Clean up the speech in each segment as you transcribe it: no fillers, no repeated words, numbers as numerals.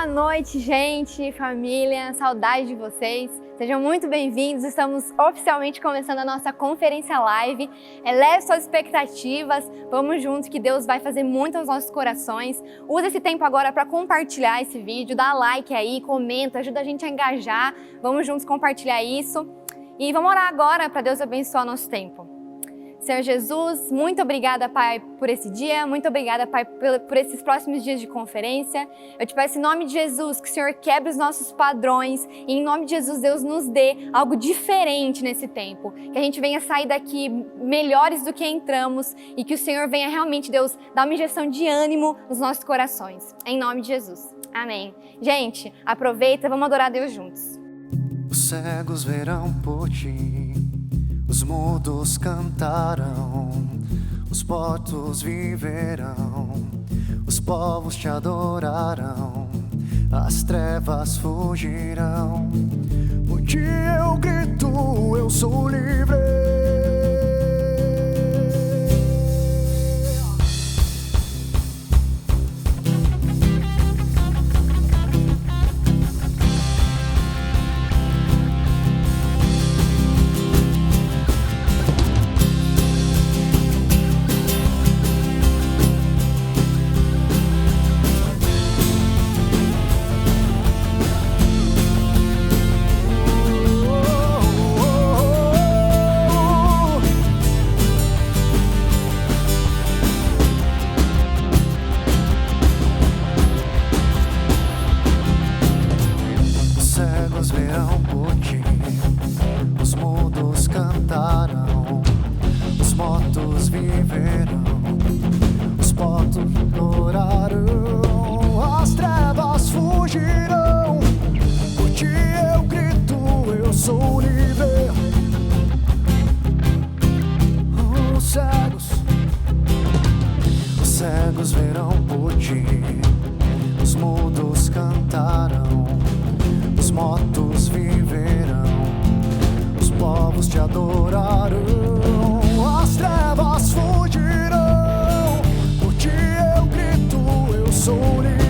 Boa noite, gente, família, saudade de vocês. Sejam muito bem-vindos, estamos oficialmente começando a nossa conferência live. Eleve suas expectativas, vamos juntos que Deus vai fazer muito aos nossos corações. Usa esse tempo agora para compartilhar esse vídeo, dá like aí, comenta, ajuda a gente a engajar. Vamos juntos compartilhar isso. E vamos orar agora para Deus abençoar nosso tempo. Senhor Jesus, muito obrigada, Pai, por esse dia. Muito obrigada, Pai, por esses próximos dias de conferência. Eu te peço em nome de Jesus que o Senhor quebre os nossos padrões e em nome de Jesus, Deus nos dê algo diferente nesse tempo. Que a gente venha sair daqui melhores do que entramos e que o Senhor venha realmente, Deus, dar uma injeção de ânimo nos nossos corações. Em nome de Jesus. Amém. Gente, aproveita, vamos adorar a Deus juntos. Os cegos verão por ti, os mudos cantarão, os mortos viverão, os povos te adorarão, as trevas fugirão. Porque eu grito, eu sou livre. cegos verão por ti, os mudos cantarão, os mortos viverão, os povos te adorarão, as trevas fugirão, por ti eu grito, eu sou livre.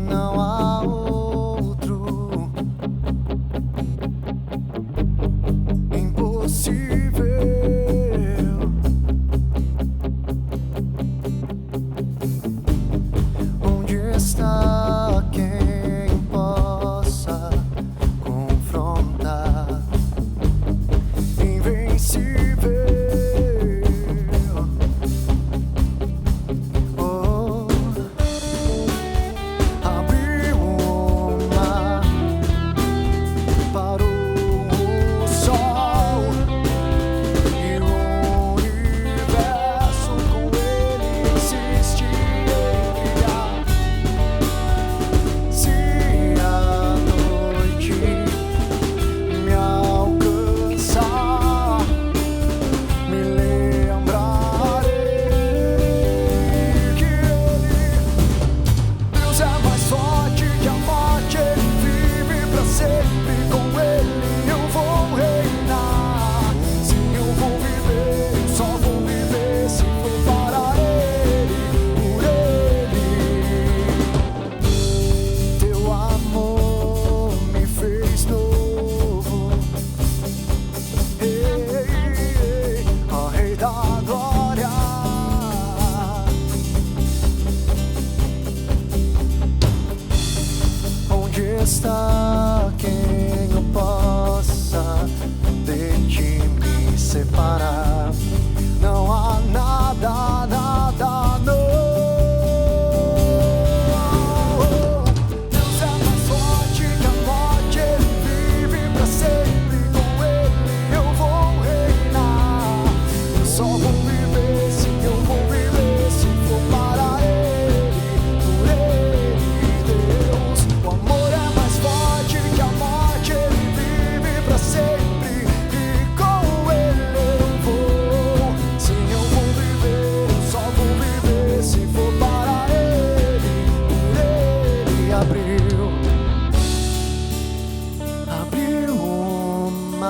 Não há outro impossível.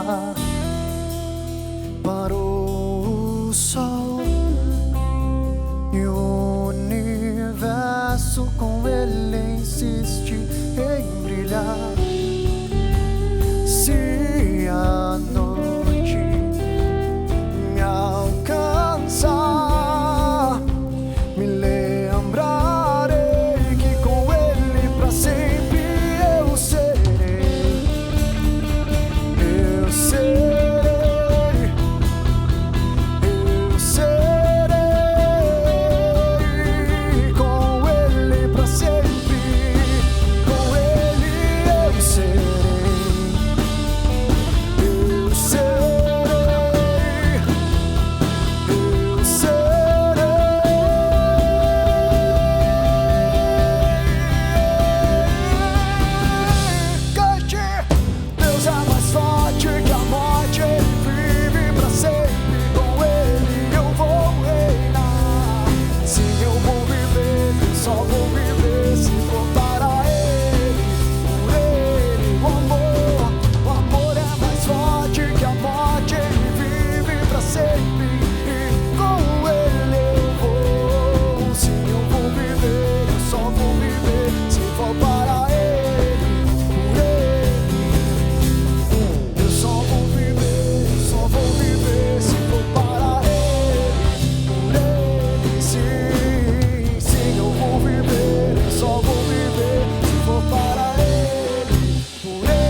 mar, parou o sol e o universo com ele insiste em brilhar. Se a noite me alcançar, me lembrarei que com ele pra sempre eu serei. Eu serei, eu serei com ele pra sempre. Com ele eu serei. Eu serei, eu serei. Cante, Deus é mais forte que a morte, ele vive pra sempre. Com ele eu vou reinar. Sim, eu vou viver, eu só vou viver se for para ele. Por ele, o amor é mais forte que a morte, ele vive pra sempre. E com ele eu vou. Sim, eu vou viver, eu só vou viver se for para ele. Por ele, eu só vou viver, eu só vou viver se for para ele. Por ele, sim, sim, eu vou viver, eu só vou viver se for para ele. Por ele.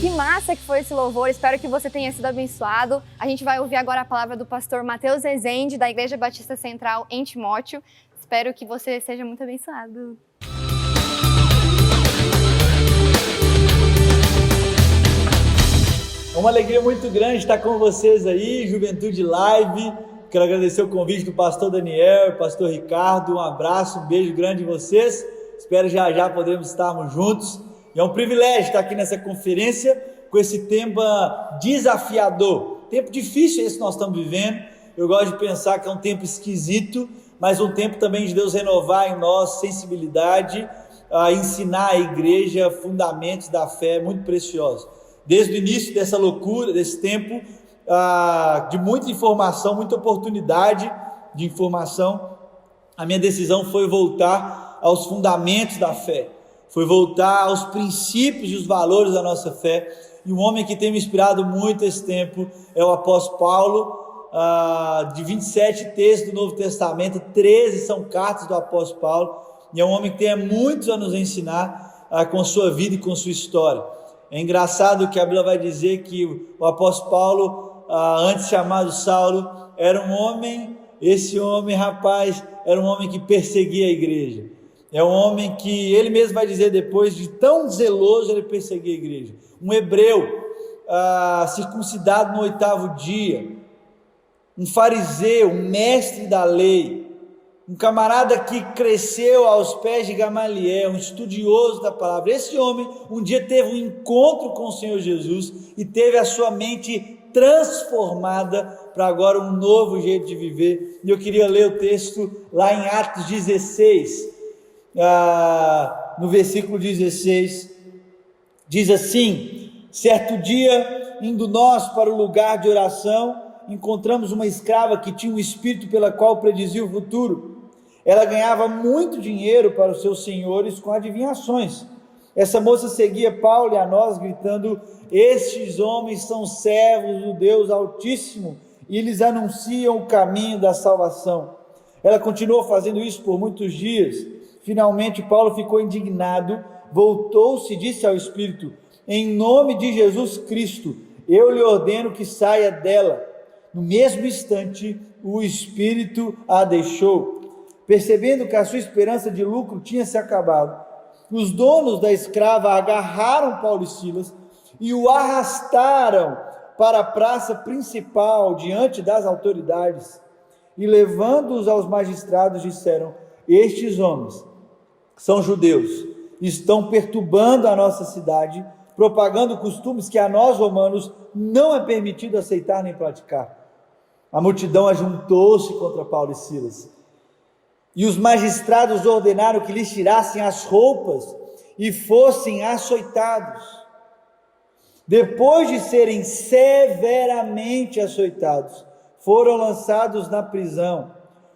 Que massa que foi esse louvor, espero que você tenha sido abençoado. A gente vai ouvir agora a palavra do pastor Matheus Rezende, da Igreja Batista Central em Timóteo. Espero que você seja muito abençoado. É uma alegria muito grande estar com vocês aí, Juventude Live. Quero agradecer o convite do pastor Daniel e pastor Ricardo. Um abraço, um beijo grande em vocês. Espero já podermos estarmos juntos. E é um privilégio estar aqui nessa conferência com esse tema desafiador. Tempo difícil esse que nós estamos vivendo. Eu gosto de pensar que é um tempo esquisito, mas um tempo também de Deus renovar em nós sensibilidade, a ensinar a igreja fundamentos da fé muito preciosos. Desde o início dessa loucura, desse tempo de muita informação, muita oportunidade de informação, a minha decisão foi voltar aos fundamentos da fé, foi voltar aos princípios e os valores da nossa fé. E um homem que tem me inspirado muito esse tempo é o apóstolo Paulo. De 27 textos do Novo Testamento, 13 são cartas do apóstolo Paulo, e é um homem que tem muitos a nos ensinar com sua vida e com sua história. É engraçado que a Bíblia vai dizer que o apóstolo Paulo, antes chamado Saulo, era um homem, esse homem, rapaz, era um homem que perseguia a igreja. É um homem que ele mesmo vai dizer depois, de tão zeloso ele perseguia a igreja. Um hebreu, circuncidado no 8º dia, um fariseu, um mestre da lei, um camarada que cresceu aos pés de Gamaliel, um estudioso da palavra. Esse homem um dia teve um encontro com o Senhor Jesus e teve a sua mente transformada para agora um novo jeito de viver. E eu queria ler o texto lá em Atos 16, no versículo 16, diz assim: certo dia, indo nós para o lugar de oração, encontramos uma escrava que tinha um espírito pela qual predizia o futuro. Ela ganhava muito dinheiro para os seus senhores com adivinhações. Essa moça seguia Paulo e a nós, gritando: estes homens são servos do Deus Altíssimo e lhes anunciam o caminho da salvação. Ela continuou fazendo isso por muitos dias. Finalmente Paulo ficou indignado, voltou-se e disse ao espírito: em nome de Jesus Cristo, eu lhe ordeno que saia dela. No mesmo instante, o espírito a deixou. Percebendo que a sua esperança de lucro tinha se acabado, os donos da escrava agarraram Paulo e Silas e o arrastaram para a praça principal diante das autoridades, e levando-os aos magistrados disseram: estes homens são judeus, estão perturbando a nossa cidade, propagando costumes que a nós romanos não é permitido aceitar nem praticar. A multidão ajuntou-se contra Paulo e Silas, e os magistrados ordenaram que lhes tirassem as roupas e fossem açoitados. Depois de serem severamente açoitados, foram lançados na prisão.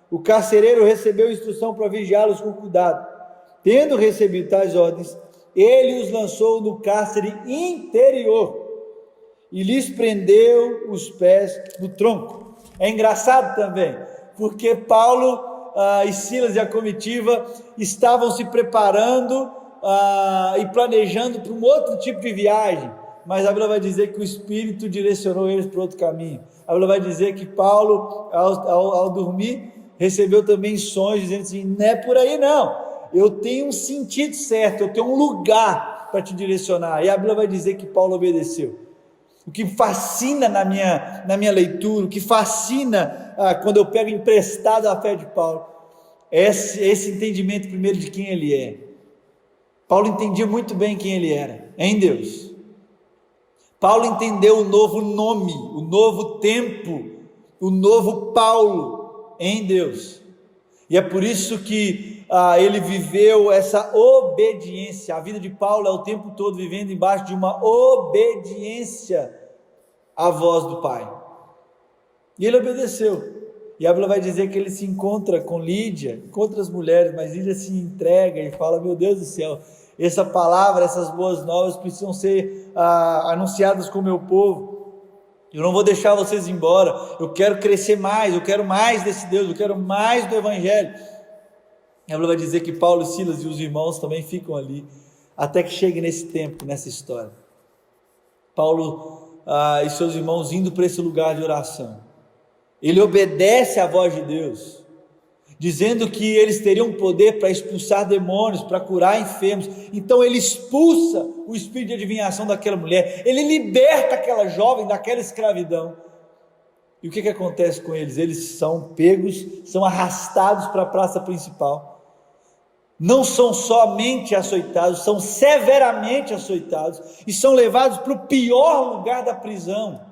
O carcereiro recebeu instrução para vigiá-los com cuidado. Tendo recebido tais ordens, ele os lançou no cárcere interior e lhes prendeu os pés no tronco. É engraçado também, porque Paulo e Silas e a comitiva estavam se preparando e planejando para um outro tipo de viagem, mas a Bíblia vai dizer que o Espírito direcionou eles para outro caminho. A Bíblia vai dizer que Paulo, ao dormir, recebeu também sonhos, dizendo assim: não é por aí não, eu tenho um sentido certo, eu tenho um lugar para te direcionar. E a Bíblia vai dizer que Paulo obedeceu. O que fascina na minha leitura, o que fascina quando eu pego emprestado a fé de Paulo, é esse entendimento primeiro de quem ele é. Paulo entendia muito bem quem ele era em Deus. Paulo entendeu o novo nome, o novo tempo, o novo Paulo em Deus. E é por isso que ele viveu essa obediência. A vida de Paulo é o tempo todo vivendo embaixo de uma obediência à voz do Pai. E ele obedeceu. E a Bíblia vai dizer que ele se encontra com Lídia, com outras mulheres, mas Lídia se entrega e fala: meu Deus do céu, essa palavra, essas boas novas precisam ser anunciadas com o meu povo. Eu não vou deixar vocês embora, eu quero crescer mais, eu quero mais desse Deus, eu quero mais do Evangelho. A Bíblia vai dizer que Paulo e Silas e os irmãos também ficam ali, até que chegue nesse tempo, nessa história. Paulo e seus irmãos indo para esse lugar de oração. Ele obedece à voz de Deus, dizendo que eles teriam poder para expulsar demônios, para curar enfermos. Então ele expulsa o espírito de adivinhação daquela mulher, ele liberta aquela jovem daquela escravidão. E o que acontece com eles? Eles são pegos, são arrastados para a praça principal. Não são somente açoitados, são severamente açoitados e são levados para o pior lugar da prisão.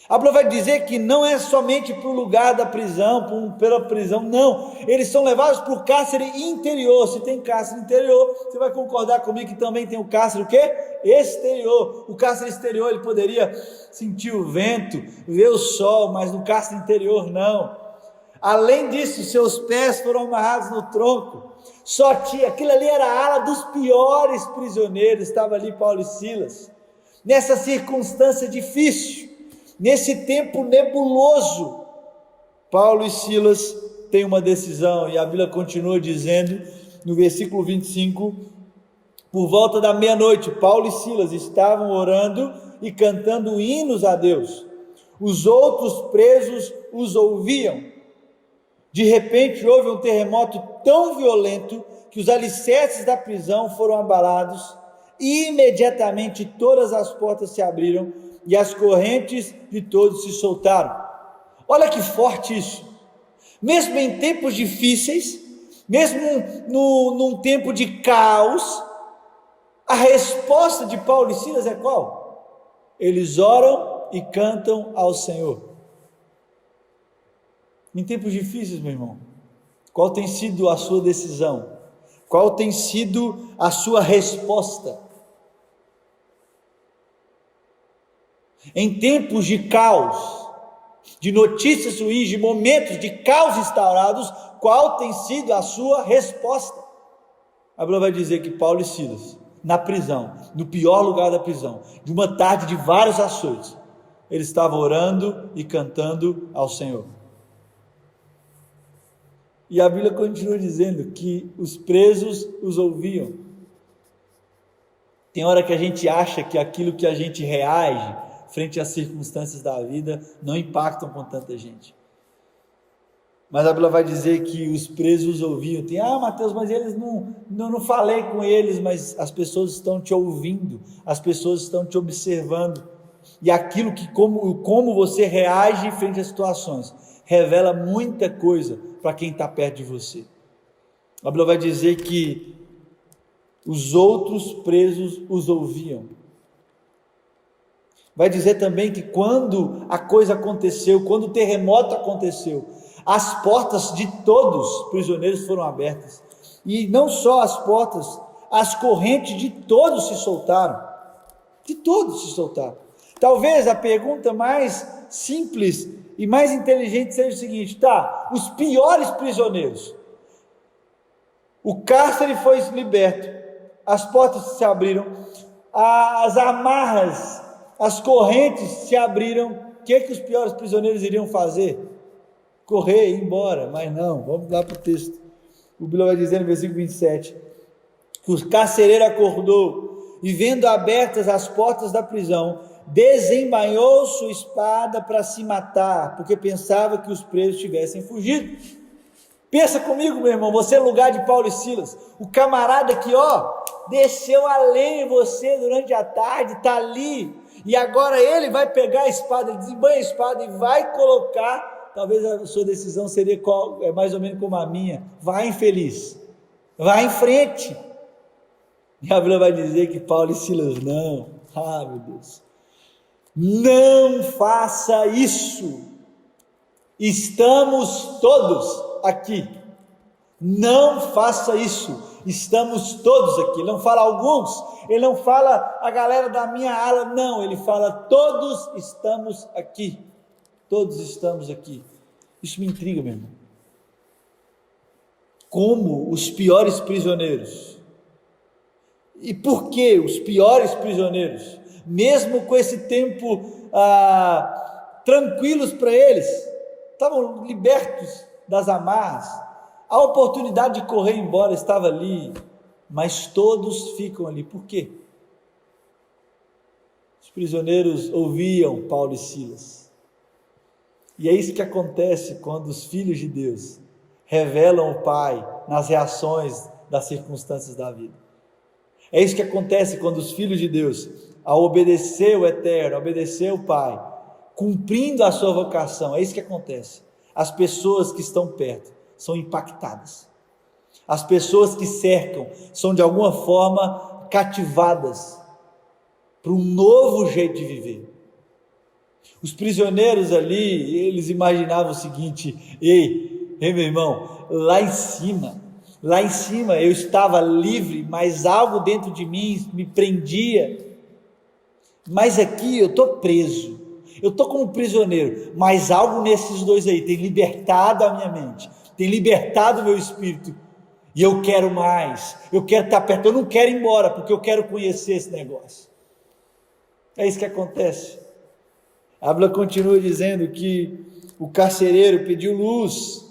A Bíblia vai dizer que não é somente para o lugar da prisão, pela prisão, não. Eles são levados para o cárcere interior. Se tem cárcere interior, você vai concordar comigo que também tem o cárcere o quê? Exterior. O cárcere exterior ele poderia sentir o vento, ver o sol, mas no cárcere interior não. Além disso, seus pés foram amarrados no tronco. Só tinha, aquilo ali era a ala dos piores prisioneiros. Estava ali Paulo e Silas. Nessa circunstância difícil, nesse tempo nebuloso, Paulo e Silas têm uma decisão, e a Bíblia continua dizendo, no versículo 25, por volta da meia-noite, Paulo e Silas estavam orando e cantando hinos a Deus. Os outros presos os ouviam. De repente houve um terremoto tão violento que os alicerces da prisão foram abalados, e imediatamente todas as portas se abriram e as correntes de todos se soltaram. Olha que forte isso. Mesmo em tempos difíceis, mesmo num tempo de caos, a resposta de Paulo e Silas é qual? Eles oram e cantam ao Senhor. Em tempos difíceis, meu irmão, qual tem sido a sua decisão? Qual tem sido a sua resposta? Em tempos de caos, de notícias ruins, de momentos de caos instaurados, qual tem sido a sua resposta? A Bíblia vai dizer que Paulo e Silas, na prisão, no pior lugar da prisão, de uma tarde de vários açoites, eles estavam orando e cantando ao Senhor. E a Bíblia continua dizendo que os presos os ouviam. Tem hora que a gente acha que aquilo que a gente reage frente às circunstâncias da vida não impactam com tanta gente. Mas a Bíblia vai dizer que os presos ouviam. Mateus, mas eles não falei com eles, mas as pessoas estão te ouvindo, as pessoas estão te observando. E aquilo que como você reage frente às situações revela muita coisa para quem está perto de você. A Bíblia vai dizer que os outros presos os ouviam. Vai dizer também que quando a coisa aconteceu, quando o terremoto aconteceu, as portas de todos os prisioneiros foram abertas. E não só as portas, as correntes de todos se soltaram. De todos se soltaram. Talvez a pergunta mais simples e mais inteligente seja o seguinte: tá, os piores prisioneiros, o cárcere foi liberto, as portas se abriram, as amarras, as correntes se abriram, o que os piores prisioneiros iriam fazer? Correr, ir embora. Mas não, vamos lá para o texto. O Bíblia vai dizer no versículo 27, que o carcereiro acordou e, vendo abertas as portas da prisão, desembainhou sua espada para se matar, porque pensava que os presos tivessem fugido. Pensa comigo, meu irmão, você é lugar de Paulo e Silas, o camarada que desceu a lenha em você durante a tarde, está ali, e agora ele vai pegar a espada, ele desembanha a espada e vai colocar. Talvez a sua decisão seria mais ou menos como a minha: vai, infeliz, vai em frente. E a Bíblia vai dizer que Paulo e Silas não. Meu Deus, não faça isso, estamos todos aqui. Não faça isso, estamos todos aqui. Ele não fala alguns, ele não fala a galera da minha ala, não, ele fala todos estamos aqui. Todos estamos aqui. Isso me intriga, meu irmão. Como os piores prisioneiros. E por que os piores prisioneiros, mesmo com esse tempo tranquilos para eles, estavam libertos das amarras, a oportunidade de correr embora estava ali, mas todos ficam ali. Por quê? Os prisioneiros ouviam Paulo e Silas. E é isso que acontece quando os filhos de Deus revelam o Pai nas reações das circunstâncias da vida. É isso que acontece quando os filhos de Deus, ao obedecer o Eterno, obedecer o Pai, cumprindo a sua vocação, é isso que acontece. As pessoas que estão perto são impactadas. As pessoas que cercam são de alguma forma cativadas para um novo jeito de viver. Os prisioneiros ali, eles imaginavam o seguinte: ei meu irmão, lá em cima eu estava livre, mas algo dentro de mim me prendia, mas aqui eu estou preso, eu estou como prisioneiro, mas algo nesses dois aí tem libertado a minha mente, tem libertado o meu espírito, e eu quero mais, eu quero estar perto, eu não quero ir embora, porque eu quero conhecer esse negócio. É isso que acontece. A Bíblia continua dizendo que o carcereiro pediu luz,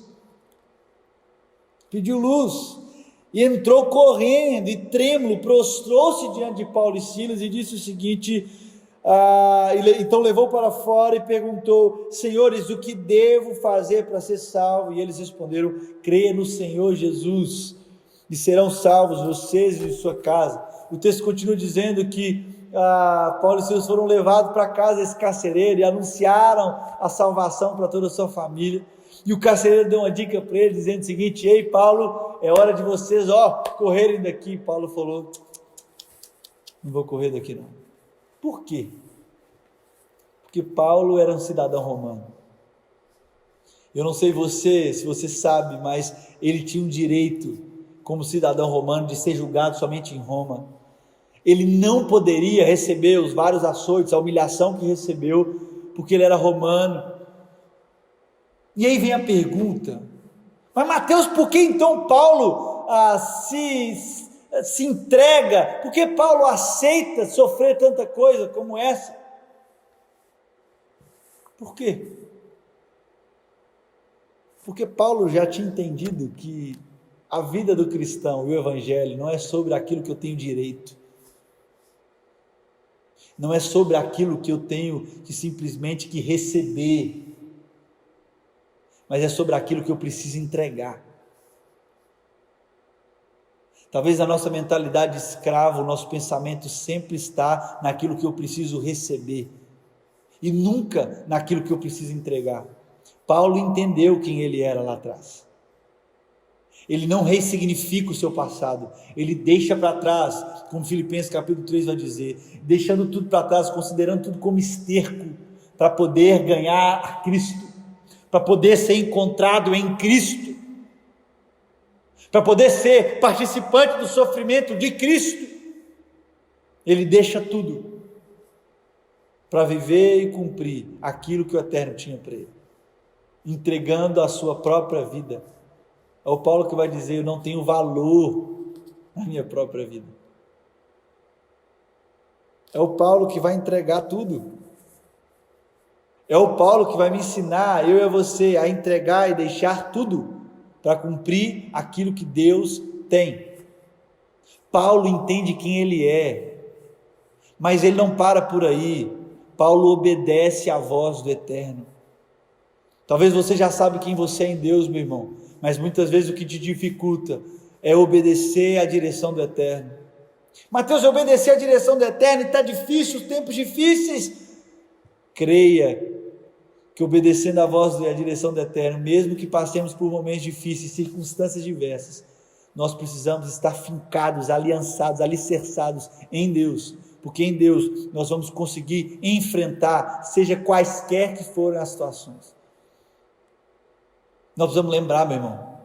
e entrou correndo e trêmulo, prostrou-se diante de Paulo e Silas e disse o seguinte, então levou para fora e perguntou: senhores, o que devo fazer para ser salvo? E eles responderam: creia no Senhor Jesus e serão salvos vocês e sua casa. O texto continua dizendo que Paulo e Silas foram levados para a casa desse carcereiro e anunciaram a salvação para toda a sua família. E o carcereiro deu uma dica para ele, dizendo o seguinte: ei Paulo, é hora de vocês correrem daqui. Paulo falou: não vou correr daqui não. Por quê? Porque Paulo era um cidadão romano. Eu não sei se você sabe, mas ele tinha um direito, como cidadão romano, de ser julgado somente em Roma. Ele não poderia receber os vários açoites, a humilhação que recebeu, porque ele era romano. E aí vem a pergunta: mas Mateus, por que então Paulo se entrega? Por que Paulo aceita sofrer tanta coisa como essa? Por quê? Porque Paulo já tinha entendido que a vida do cristão e o evangelho não é sobre aquilo que eu tenho direito, não é sobre aquilo que eu tenho que simplesmente que receber, mas é sobre aquilo que eu preciso entregar. Talvez a nossa mentalidade de escravo, o nosso pensamento sempre está naquilo que eu preciso receber, e nunca naquilo que eu preciso entregar. Paulo entendeu quem ele era lá atrás. Ele não ressignifica o seu passado, ele deixa para trás, como Filipenses capítulo 3 vai dizer, deixando tudo para trás, considerando tudo como esterco, para poder ganhar a Cristo, para poder ser encontrado em Cristo, para poder ser participante do sofrimento de Cristo. Ele deixa tudo para viver e cumprir aquilo que o Eterno tinha para ele, entregando a sua própria vida. É o Paulo que vai dizer: eu não tenho valor na minha própria vida. É o Paulo que vai entregar tudo. É o Paulo que vai me ensinar, eu e você, a entregar e deixar tudo para cumprir aquilo que Deus tem. Paulo entende quem ele é, mas ele não para por aí. Paulo obedece à voz do Eterno. Talvez você já sabe quem você é em Deus, meu irmão, mas muitas vezes o que te dificulta é obedecer à direção do Eterno. Mateus, eu obedeci à direção do Eterno e está difícil, os tempos difíceis. Creia que obedecendo à voz e à direção do Eterno, mesmo que passemos por momentos difíceis, circunstâncias diversas, nós precisamos estar fincados, aliançados, alicerçados em Deus, porque em Deus nós vamos conseguir enfrentar, seja quaisquer que forem as situações. Nós precisamos lembrar, meu irmão,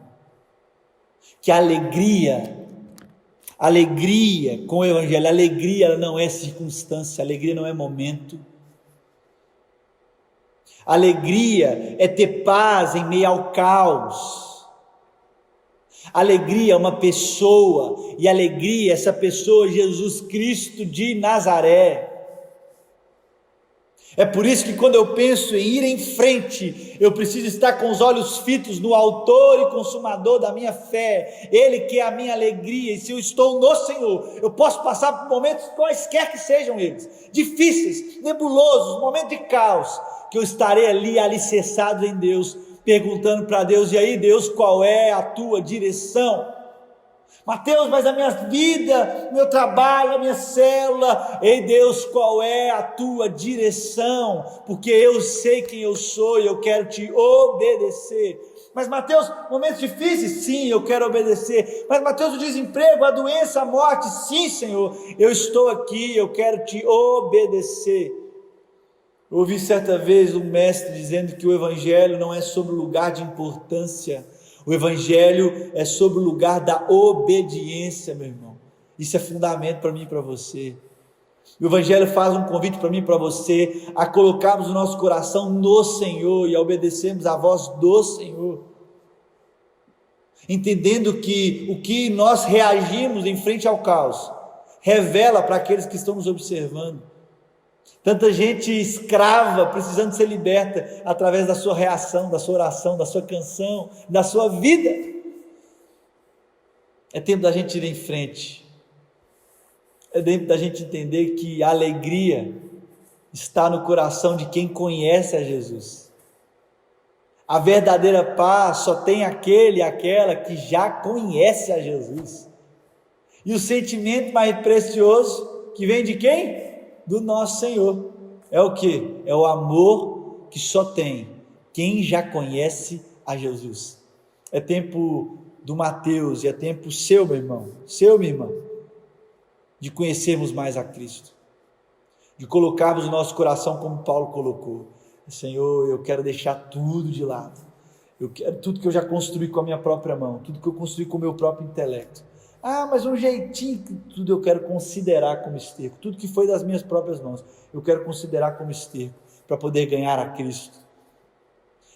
que a alegria com o Evangelho, a alegria ela não é circunstância, a alegria não é momento. Alegria é ter paz em meio ao caos. Alegria é uma pessoa, e alegria, essa pessoa é Jesus Cristo de Nazaré. É por isso que quando eu penso em ir em frente, eu preciso estar com os olhos fitos no autor e consumador da minha fé, Ele que é a minha alegria, e se eu estou no Senhor, eu posso passar por momentos quaisquer que sejam eles, difíceis, nebulosos, momentos de caos, que eu estarei ali alicerçado em Deus, perguntando para Deus: e aí Deus, qual é a tua direção? Mateus, mas a minha vida, meu trabalho, a minha célula, ei Deus, qual é a tua direção? Porque eu sei quem eu sou e eu quero te obedecer. Mas Mateus, momentos difíceis? Sim, eu quero obedecer. Mas Mateus, o desemprego, a doença, a morte? Sim, Senhor, eu estou aqui, eu quero te obedecer. Eu ouvi certa vez um mestre dizendo que o Evangelho não é sobre o lugar de importância, o Evangelho é sobre o lugar da obediência, meu irmão. Isso é fundamento para mim e para você. O Evangelho faz um convite para mim e para você a colocarmos o nosso coração no Senhor e a obedecermos a voz do Senhor, entendendo que o que nós reagimos em frente ao caos revela para aqueles que estão nos observando. Tanta gente escrava, precisando ser liberta através da sua reação, da sua oração, da sua canção, da sua vida. É tempo da gente ir em frente. É tempo da gente entender que a alegria está no coração de quem conhece a Jesus. A verdadeira paz só tem aquele e aquela que já conhece a Jesus. E o sentimento mais precioso que vem de quem? Do nosso Senhor. É o que? É o amor que só tem quem já conhece a Jesus. É tempo do Mateus e é tempo seu, meu irmão, seu, minha irmã, de conhecermos mais a Cristo, de colocarmos o nosso coração como Paulo colocou. Senhor, eu quero deixar tudo de lado. Eu quero tudo que eu já construí com a minha própria mão, tudo que eu construí com o meu próprio intelecto. Ah, mas um jeitinho, tudo eu quero considerar como esterco, tudo que foi das minhas próprias mãos, eu quero considerar como esterco, para poder ganhar a Cristo,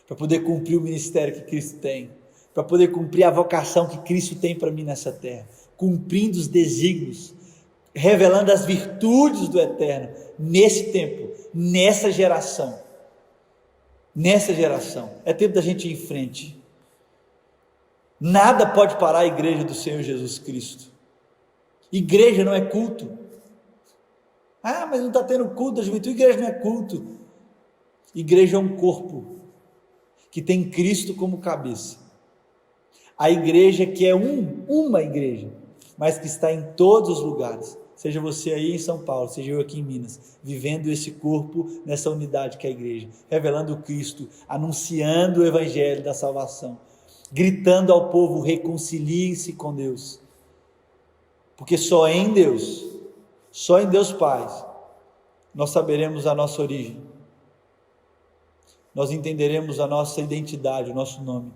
para poder cumprir o ministério que Cristo tem, para poder cumprir a vocação que Cristo tem para mim nessa terra, cumprindo os desígnios, revelando as virtudes do Eterno, nesse tempo, nessa geração, é tempo da gente ir em frente. Nada pode parar a igreja do Senhor Jesus Cristo. Igreja não é culto. Ah, mas não está tendo culto da juventude. Igreja não é culto. Igreja é um corpo que tem Cristo como cabeça. A igreja que é uma igreja, mas que está em todos os lugares. Seja você aí em São Paulo, seja eu aqui em Minas, vivendo esse corpo nessa unidade que é a igreja, revelando o Cristo, anunciando o evangelho da salvação, gritando ao povo: reconciliem-se com Deus, porque só em Deus Pai, nós saberemos a nossa origem, nós entenderemos a nossa identidade, o nosso nome,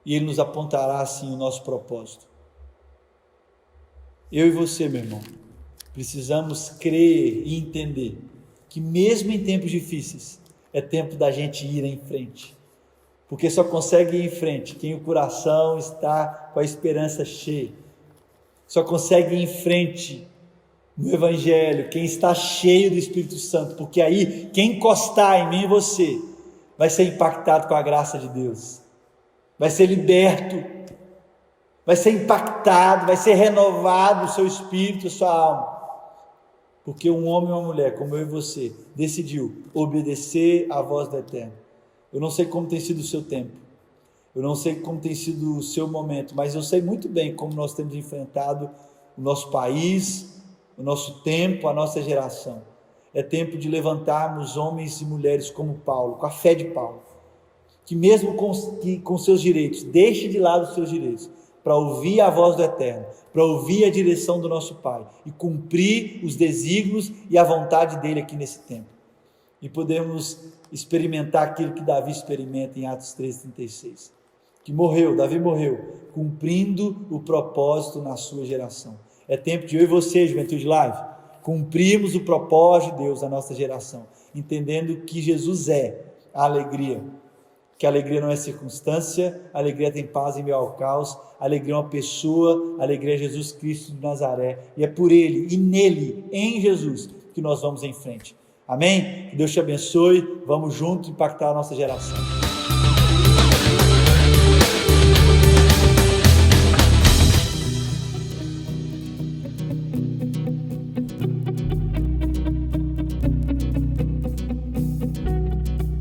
e Ele nos apontará assim o nosso propósito. Eu e você, meu irmão, precisamos crer e entender que mesmo em tempos difíceis, é tempo da gente ir em frente. Porque só consegue ir em frente quem o coração está com a esperança cheia. Só consegue ir em frente no Evangelho quem está cheio do Espírito Santo. Porque aí, quem encostar em mim e você, vai ser impactado com a graça de Deus. Vai ser liberto. Vai ser impactado, vai ser renovado o seu espírito, a sua alma. Porque um homem ou uma mulher, como eu e você, decidiu obedecer à voz do Eterno. Eu não sei como tem sido o seu tempo, eu não sei como tem sido o seu momento, mas eu sei muito bem como nós temos enfrentado o nosso país, o nosso tempo, a nossa geração. É tempo de levantarmos homens e mulheres como Paulo, com a fé de Paulo, que mesmo com seus direitos, deixe de lado os seus direitos, para ouvir a voz do Eterno, para ouvir a direção do nosso Pai e cumprir os desígnios e a vontade dele aqui nesse tempo. E podemos experimentar aquilo que Davi experimenta em Atos 3,36, que Davi morreu, cumprindo o propósito na sua geração. É tempo de eu e você, Juventude Live, cumprirmos o propósito de Deus na nossa geração, entendendo que Jesus é a alegria, que a alegria não é circunstância, a alegria tem paz em meio ao caos, a alegria é uma pessoa, a alegria é Jesus Cristo de Nazaré, e é por Ele, e nele, em Jesus, que nós vamos em frente. Amém? Que Deus te abençoe, vamos juntos impactar a nossa geração.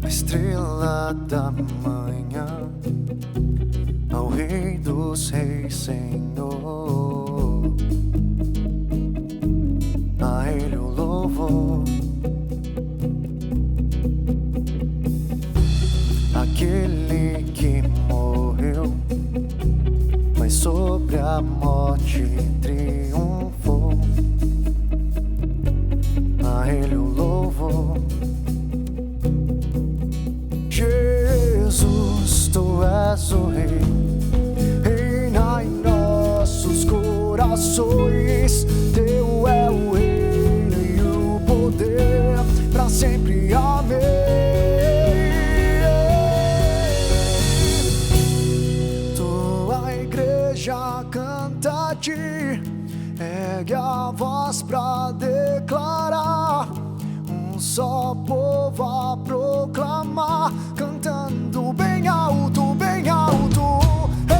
A estrela da manhã, ao Rei dos Reis, Senhor, a Ele o louvor. Aquele que morreu, mas sobre a morte triunfou, a Ele o louvor. Jesus, Tu és o Rei, reina em nossos corações. Teu é o reino e o poder para sempre. Amém. Tua igreja canta-te, ergue a voz pra declarar. Um só povo a proclamar, cantando bem alto, bem alto. Ei,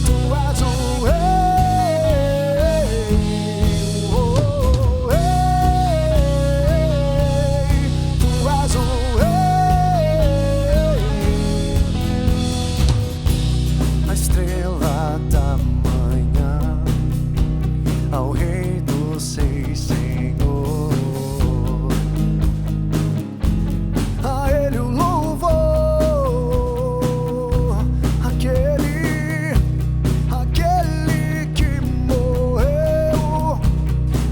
Tu és o Rei, oh, ei, Tu és o Rei. A estrela da manhã, ao Rei dos Reis, Senhor, a Ele o louvor. Aquele que morreu,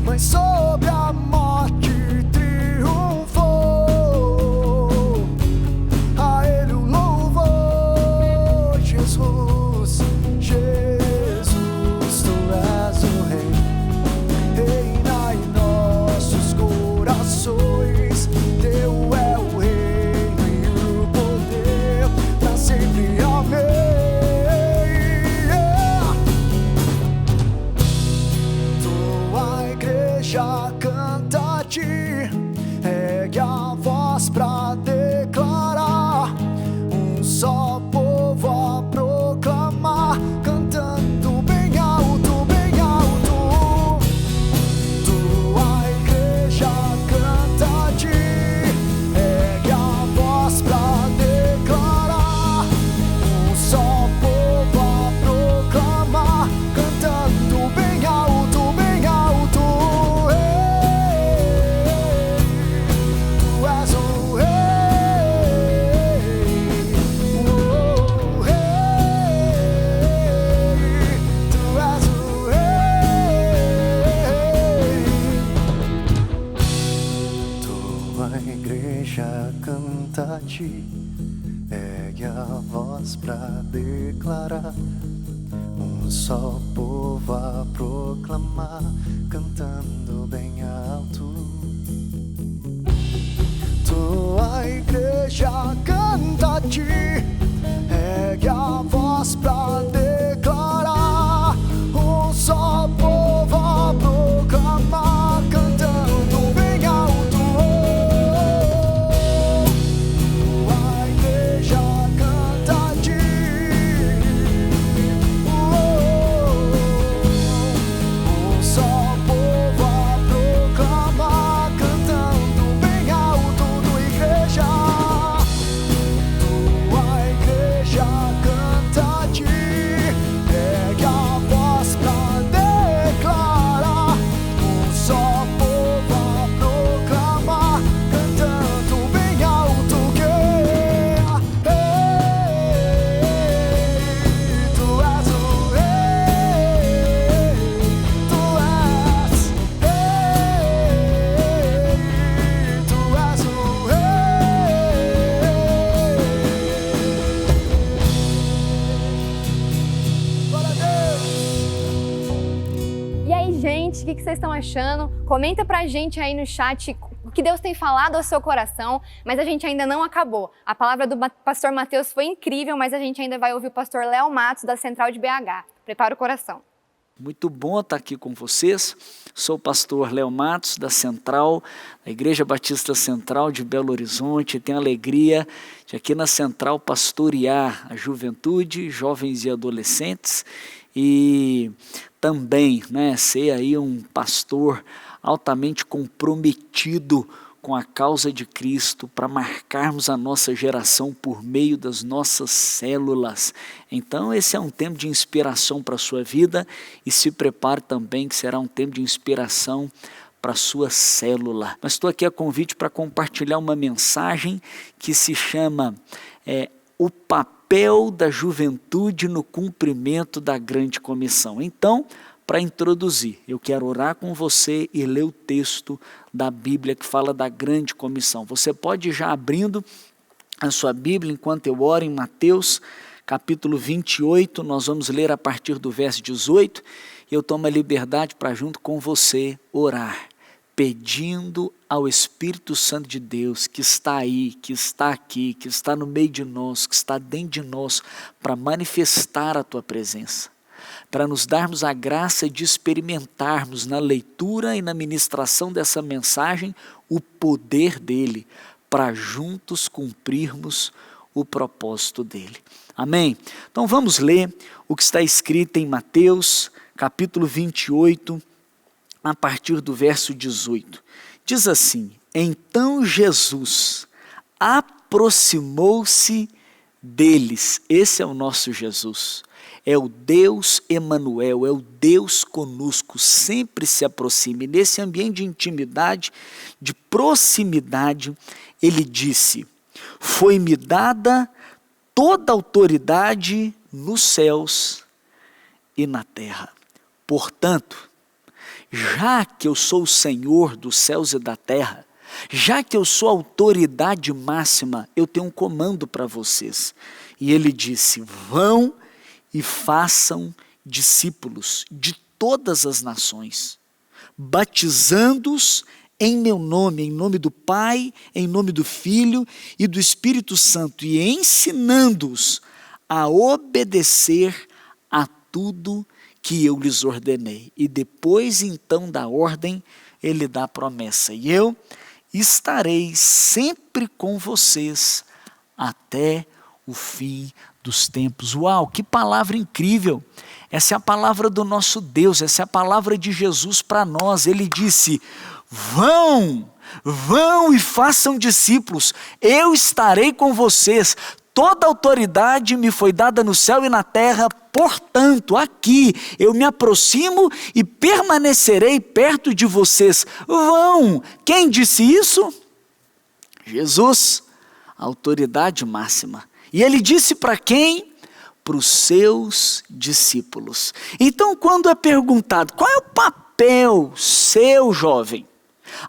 mas sobre a morte triunfou, a Ele o louvor. Jesus, Jesus, Tu és o Rei, reina em nossos corações. Teu é o reino e o poder para sempre. Amém. Tua igreja canta-te, ergue a voz pra declarar. Um só povo a proclamar, cantando bem alto, bem alto. Tua igreja canta-te, ergue a voz pra declarar. Um só povo a proclamar, cantando bem alto, bem alto. Ei, Tu és o Rei, oh, Rei, Tu és o Rei. Tua igreja canta-te, ergue a voz pra declarar. Um só povo a proclamar, cantando bem alto. vocês estão achando? Comenta pra gente aí no chat o que Deus tem falado ao seu coração, mas a gente ainda não acabou. A palavra do pastor Mateus foi incrível, mas a gente ainda vai ouvir o pastor Léo Matos, da Central de BH. Prepara o coração. Muito bom estar aqui com vocês. Sou o pastor Léo Matos, da Central, da Igreja Batista Central de Belo Horizonte. Tenho a alegria de aqui na Central pastorear a juventude, jovens e adolescentes e também ser aí um pastor altamente comprometido com a causa de Cristo, para marcarmos a nossa geração por meio das nossas células. Então esse é um tempo de inspiração para a sua vida e se prepare também que será um tempo de inspiração para a sua célula. Mas estou aqui a convite para compartilhar uma mensagem que se chama o papel da juventude no cumprimento da grande comissão. Então, para introduzir, eu quero orar com você e ler o texto da Bíblia que fala da grande comissão. Você pode ir já abrindo a sua Bíblia enquanto eu oro em Mateus, capítulo 28, nós vamos ler a partir do verso 18, e eu tomo a liberdade para junto com você orar, pedindo ao Espírito Santo de Deus, que está aí, que está aqui, que está no meio de nós, que está dentro de nós, para manifestar a tua presença, para nos darmos a graça de experimentarmos na leitura e na ministração dessa mensagem o poder dele, para juntos cumprirmos o propósito dele. Amém? Então vamos ler o que está escrito em Mateus, capítulo 28, a partir do verso 18. Diz assim: então Jesus aproximou-se deles. Esse é o nosso Jesus. É o Deus Emanuel, é o Deus conosco, sempre se aproxima. E nesse ambiente de intimidade, de proximidade, ele disse: foi-me dada toda a autoridade nos céus e na terra. Portanto, já que eu sou o Senhor dos céus e da terra, já que eu sou a autoridade máxima, eu tenho um comando para vocês. E ele disse: vão e façam discípulos de todas as nações, batizando-os em meu nome, em nome do Pai, em nome do Filho e do Espírito Santo, e ensinando-os a obedecer a tudo que eu lhes ordenei. E depois então da ordem, ele dá a promessa: e eu estarei sempre com vocês até o fim dos tempos. Uau, que palavra incrível! Essa é a palavra do nosso Deus, essa é a palavra de Jesus para nós. Ele disse: vão e façam discípulos, eu estarei com vocês, toda autoridade me foi dada no céu e na terra, portanto, aqui eu me aproximo e permanecerei perto de vocês. Vão! Quem disse isso? Jesus, a autoridade máxima. E ele disse para quem? Para os seus discípulos. Então, quando é perguntado, qual é o papel seu, jovem?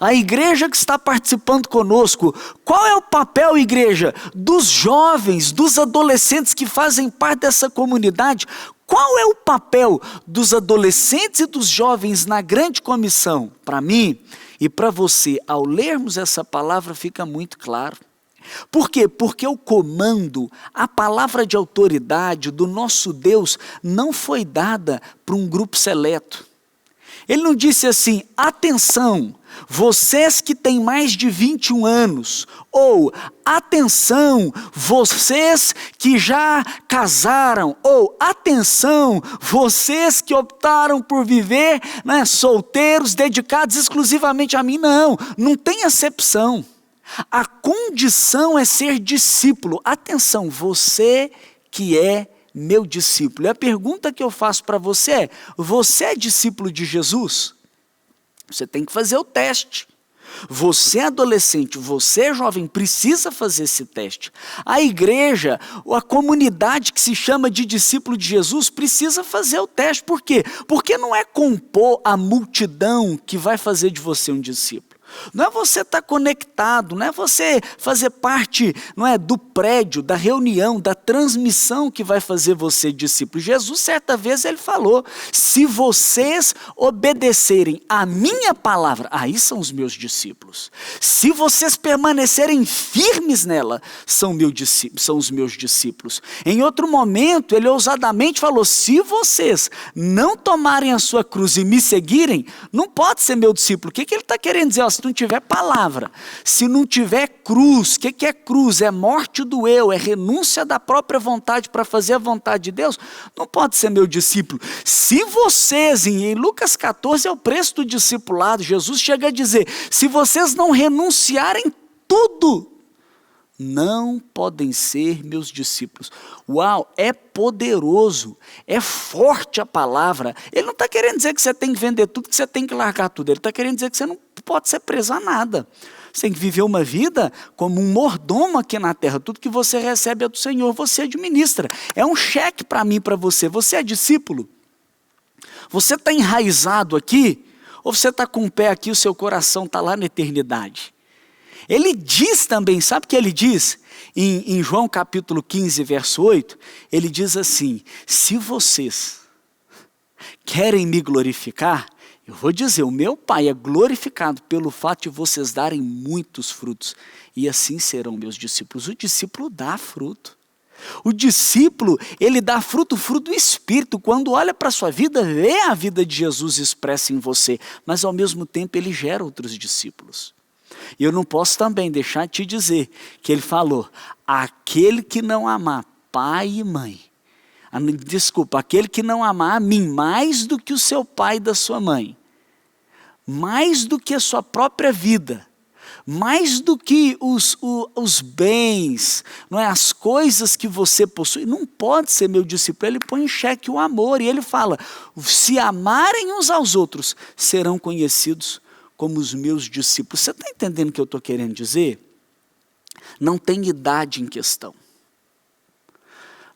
A igreja que está participando conosco, qual é o papel, igreja, dos jovens, dos adolescentes que fazem parte dessa comunidade? Qual é o papel dos adolescentes e dos jovens na grande comissão? Para mim e para você, ao lermos essa palavra, fica muito claro. Por quê? Porque o comando, a palavra de autoridade do nosso Deus não foi dada para um grupo seleto. Ele não disse assim: atenção, vocês que têm mais de 21 anos, ou atenção, vocês que já casaram, ou atenção, vocês que optaram por viver solteiros, dedicados exclusivamente a mim. Não tem acepção. A condição é ser discípulo. Atenção, você que é meu discípulo. E a pergunta que eu faço para você é: você é discípulo de Jesus? Você tem que fazer o teste. Você adolescente, você jovem, precisa fazer esse teste. A igreja, ou a comunidade que se chama de discípulo de Jesus, precisa fazer o teste. Por quê? Porque não é compor a multidão que vai fazer de você um discípulo. Não é você estar conectado, não é você fazer parte, não é, do prédio, da reunião, da transmissão que vai fazer você discípulo. Jesus, certa vez, ele falou: se vocês obedecerem a minha palavra, aí são os meus discípulos. Se vocês permanecerem firmes nela, são os meus discípulos. Em outro momento, ele ousadamente falou: se vocês não tomarem a sua cruz e me seguirem, não pode ser meu discípulo. O que ele está querendo dizer? Se não tiver palavra, se não tiver cruz, o que é cruz? É morte do eu, é renúncia da própria vontade para fazer a vontade de Deus, não pode ser meu discípulo. Se vocês, em Lucas 14 é o preço do discipulado, Jesus chega a dizer: se vocês não renunciarem tudo, não podem ser meus discípulos. Uau, é poderoso, é forte a palavra. Ele não está querendo dizer que você tem que vender tudo, que você tem que largar tudo. Ele está querendo dizer que você não pode ser preso a nada. Você tem que viver uma vida como um mordomo aqui na terra. Tudo que você recebe é do Senhor, você administra. É um cheque para mim e para você. Você é discípulo? Você está enraizado aqui? Ou você está com o pé aqui e o seu coração está lá na eternidade? Ele diz também, sabe o que ele diz? Em João capítulo 15, verso 8, ele diz assim: se vocês querem me glorificar, eu vou dizer, o meu Pai é glorificado pelo fato de vocês darem muitos frutos, e assim serão meus discípulos. O discípulo dá fruto. O discípulo, ele dá fruto, fruto do Espírito. Quando olha para a sua vida, vê a vida de Jesus expressa em você, mas ao mesmo tempo ele gera outros discípulos. E eu não posso também deixar de te dizer que ele falou: aquele que não amar pai e mãe, aquele que não amar a mim mais do que o seu pai e da sua mãe, mais do que a sua própria vida, mais do que os bens, não é, as coisas que você possui, não pode ser meu discípulo. Ele põe em xeque o amor e ele fala: se amarem uns aos outros, serão conhecidos como os meus discípulos. Você está entendendo o que eu estou querendo dizer? Não tem idade em questão.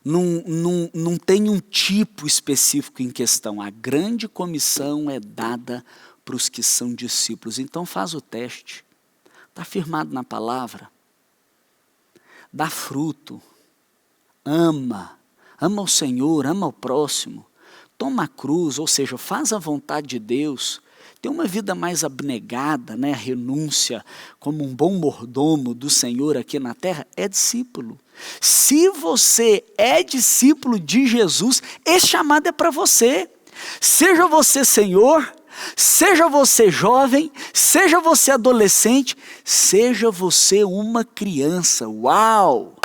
Não tem um tipo específico em questão. A grande comissão é dada para os que são discípulos. Então faz o teste. Está firmado na palavra. Dá fruto. Ama o Senhor, ama o próximo. Toma a cruz, ou seja, faz a vontade de Deus. Tem uma vida mais abnegada, né? A renúncia, como um bom mordomo do Senhor aqui na terra, é discípulo. Se você é discípulo de Jesus, esse chamado é para você. Seja você senhor, seja você jovem, seja você adolescente, seja você uma criança. Uau!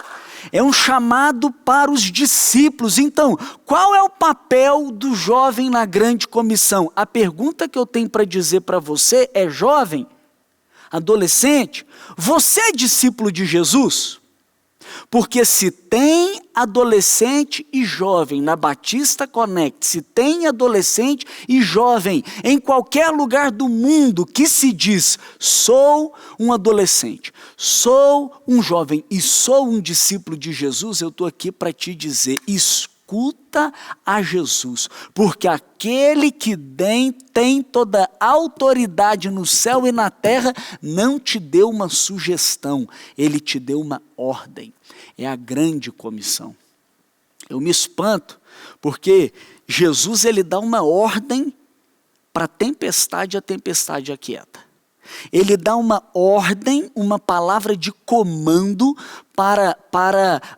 É um chamado para os discípulos. Então, qual é o papel do jovem na grande comissão? A pergunta que eu tenho para dizer para você é: jovem, adolescente, você é discípulo de Jesus? Porque se tem adolescente e jovem na Batista Connect, se tem adolescente e jovem em qualquer lugar do mundo que se diz: sou um adolescente, sou um jovem e sou um discípulo de Jesus, eu estou aqui para te dizer: escuta a Jesus, porque aquele que tem toda a autoridade no céu e na terra não te deu uma sugestão, ele te deu uma ordem. É a grande comissão. Eu me espanto porque Jesus, ele dá uma ordem para a tempestade aquieta. Ele dá uma ordem, uma palavra de comando para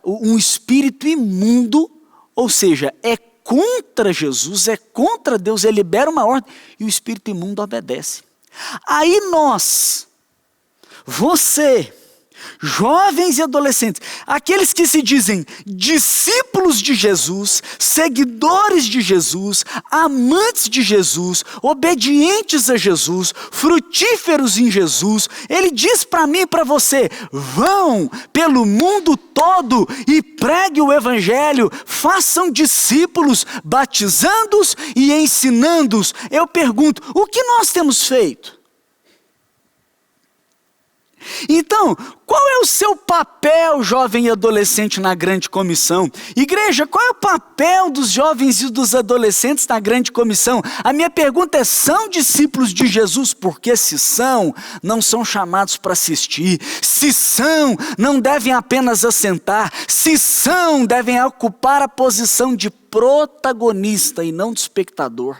um espírito imundo, ou seja, é contra Jesus, é contra Deus, ele libera uma ordem e o espírito imundo obedece. Aí nós, você, jovens e adolescentes, aqueles que se dizem discípulos de Jesus, seguidores de Jesus, amantes de Jesus, obedientes a Jesus, frutíferos em Jesus, ele diz para mim e para você: vão pelo mundo todo e pregue o evangelho, façam discípulos, batizando-os e ensinando-os. Eu pergunto, o que nós temos feito? Então, Qual é o seu papel, jovem e adolescente, na grande comissão? Igreja, qual é o papel dos jovens e dos adolescentes na grande comissão? A minha pergunta é, são discípulos de Jesus? Porque se são, não são chamados para assistir. Se são, não devem apenas assentar. Se são, devem ocupar a posição de protagonista e não de espectador.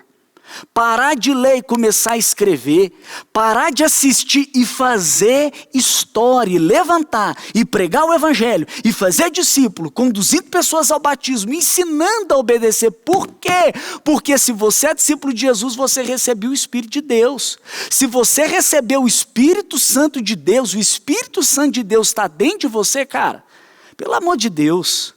Parar de ler e começar a escrever, parar de assistir e fazer história, e levantar e pregar o evangelho e fazer discípulo, conduzindo pessoas ao batismo, ensinando a obedecer. Por quê? Porque se você é discípulo de Jesus, você recebeu o Espírito de Deus. Se você recebeu o Espírito Santo de Deus, o Espírito Santo de Deus está dentro de você, cara, pelo amor de Deus,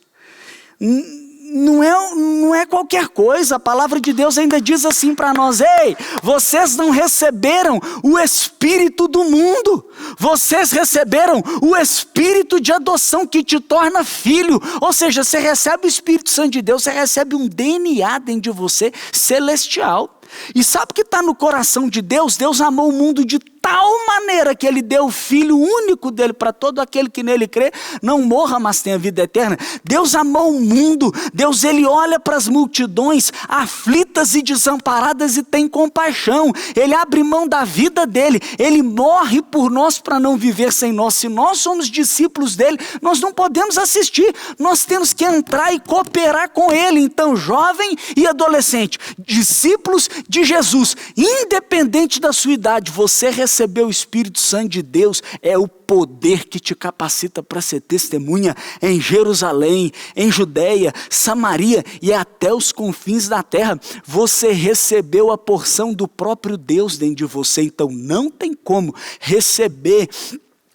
não é qualquer coisa. A palavra de Deus ainda diz assim para nós: ei, vocês não receberam o Espírito do mundo, vocês receberam o Espírito de adoção que te torna filho. Ou seja, você recebe o Espírito Santo de Deus, você recebe um DNA dentro de você celestial. E sabe o que está no coração de Deus? Deus amou o mundo de tal maneira que Ele deu o Filho único dEle para todo aquele que nele crê, não morra, mas tenha vida eterna. Deus amou o mundo. Deus, Ele olha para as multidões aflitas e desamparadas e tem compaixão. Ele abre mão da vida dEle. Ele morre por nós para não viver sem nós. Se nós somos discípulos dEle, nós não podemos assistir. Nós temos que entrar e cooperar com Ele. Então, jovem e adolescente, discípulos de Jesus, independente da sua idade, você recebeu o Espírito Santo de Deus, é o poder que te capacita para ser testemunha em Jerusalém, em Judeia, Samaria e até os confins da terra. Você recebeu a porção do próprio Deus dentro de você, então não tem como receber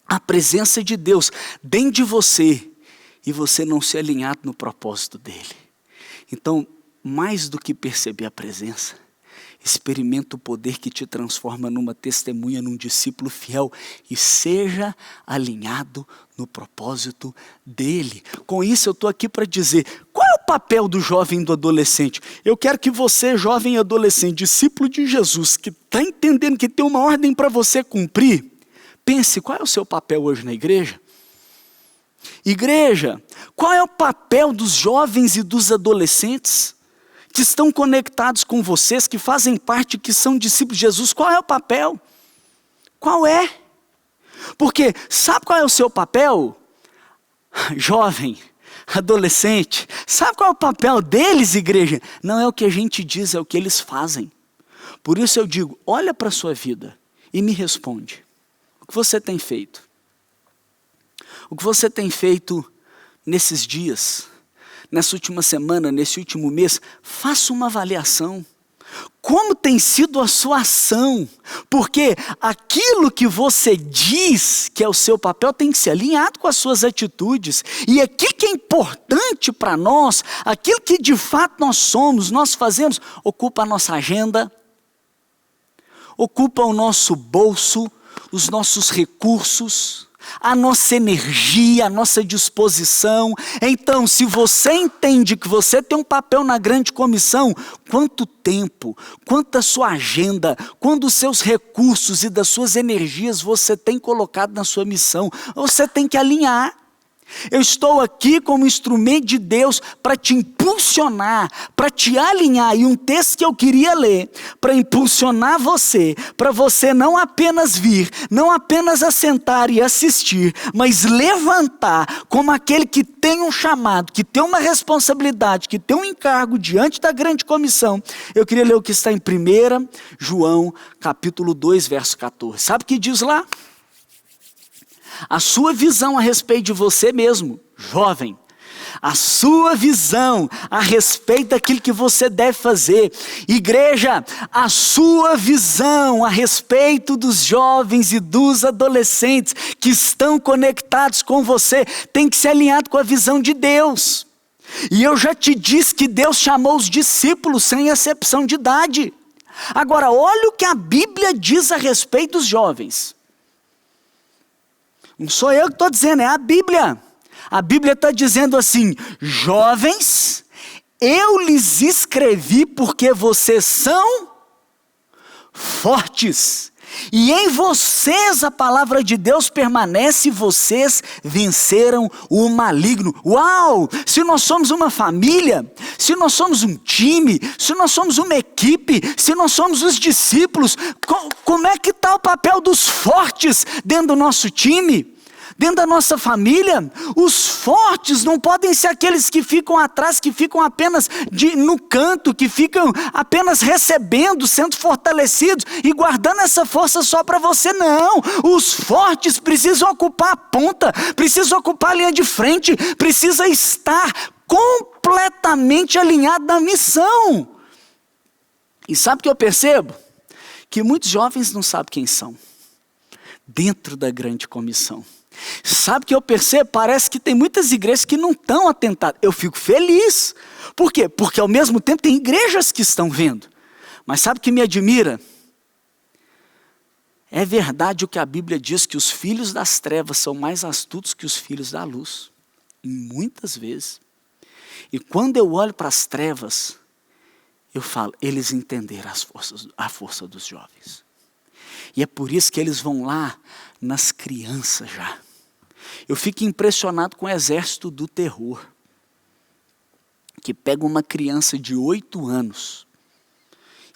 a presença de Deus dentro de você e você não ser alinhado no propósito dele. Então, mais do que perceber a presença, experimenta o poder que te transforma numa testemunha, num discípulo fiel, e seja alinhado no propósito dele. Com isso eu estou aqui para dizer, qual é o papel do jovem e do adolescente? Eu quero que você, jovem e adolescente, discípulo de Jesus, que está entendendo que tem uma ordem para você cumprir, pense, qual é o seu papel hoje na igreja? Igreja, qual é o papel dos jovens e dos adolescentes que estão conectados com vocês, que fazem parte, que são discípulos de Jesus? Qual é o papel? Qual é? Porque sabe qual é o seu papel? Jovem, adolescente, sabe qual é o papel deles, igreja? Não é o que a gente diz, é o que eles fazem. Por isso eu digo, olha para a sua vida e me responde. O que você tem feito? O que você tem feito nesses dias? Nessa última semana, nesse último mês, faça uma avaliação. Como tem sido a sua ação? Porque aquilo que você diz que é o seu papel tem que ser alinhado com as suas atitudes. E aquilo que é importante para nós, aquilo que de fato nós somos, nós fazemos, ocupa a nossa agenda, ocupa o nosso bolso, os nossos recursos, a nossa energia, a nossa disposição. Então, se você entende que você tem um papel na grande comissão, quanto tempo, quanta sua agenda, quantos seus recursos e das suas energias você tem colocado na sua missão, você tem que alinhar. Eu estou aqui como instrumento de Deus para te impulsionar, para te alinhar. E um texto que eu queria ler, para impulsionar você, para você não apenas vir, não apenas assentar e assistir, mas levantar como aquele que tem um chamado, que tem uma responsabilidade, que tem um encargo diante da grande comissão. Eu queria ler o que está em 1 João, capítulo 2, verso 14. Sabe o que diz lá? A sua visão a respeito de você mesmo, jovem, a sua visão a respeito daquilo que você deve fazer. Igreja, a sua visão a respeito dos jovens e dos adolescentes que estão conectados com você tem que ser alinhado com a visão de Deus. E eu já te disse que Deus chamou os discípulos sem exceção de idade. Agora, olha o que a Bíblia diz a respeito dos jovens. Não sou eu que estou dizendo, é a Bíblia. A Bíblia está dizendo assim: jovens, eu lhes escrevi porque vocês são fortes E em vocês a palavra de Deus permanece, vocês venceram o maligno. Uau! Se nós somos uma família, se nós somos um time, se nós somos uma equipe, se nós somos os discípulos, como é que está o papel dos fortes dentro do nosso time? Dentro da nossa família? Os fortes não podem ser aqueles que ficam atrás, que ficam apenas no canto, que ficam apenas recebendo, sendo fortalecidos e guardando essa força só para você. Não, os fortes precisam ocupar a ponta, precisam ocupar a linha de frente, precisa estar completamente alinhado na missão. E sabe o que eu percebo? Que muitos jovens não sabem quem são dentro da grande comissão. Sabe o que eu percebo? Parece que tem muitas igrejas que não estão atentadas. Eu fico feliz. Por quê? Porque ao mesmo tempo tem igrejas que estão vendo. Mas sabe o que me admira? É verdade o que a Bíblia diz, que os filhos das trevas são mais astutos que os filhos da luz. E muitas vezes. E quando eu olho para as trevas, eu falo, eles entenderam a força dos jovens. E é por isso que eles vão lá nas crianças já. Eu fico impressionado com o exército do terror, que pega uma criança de 8 anos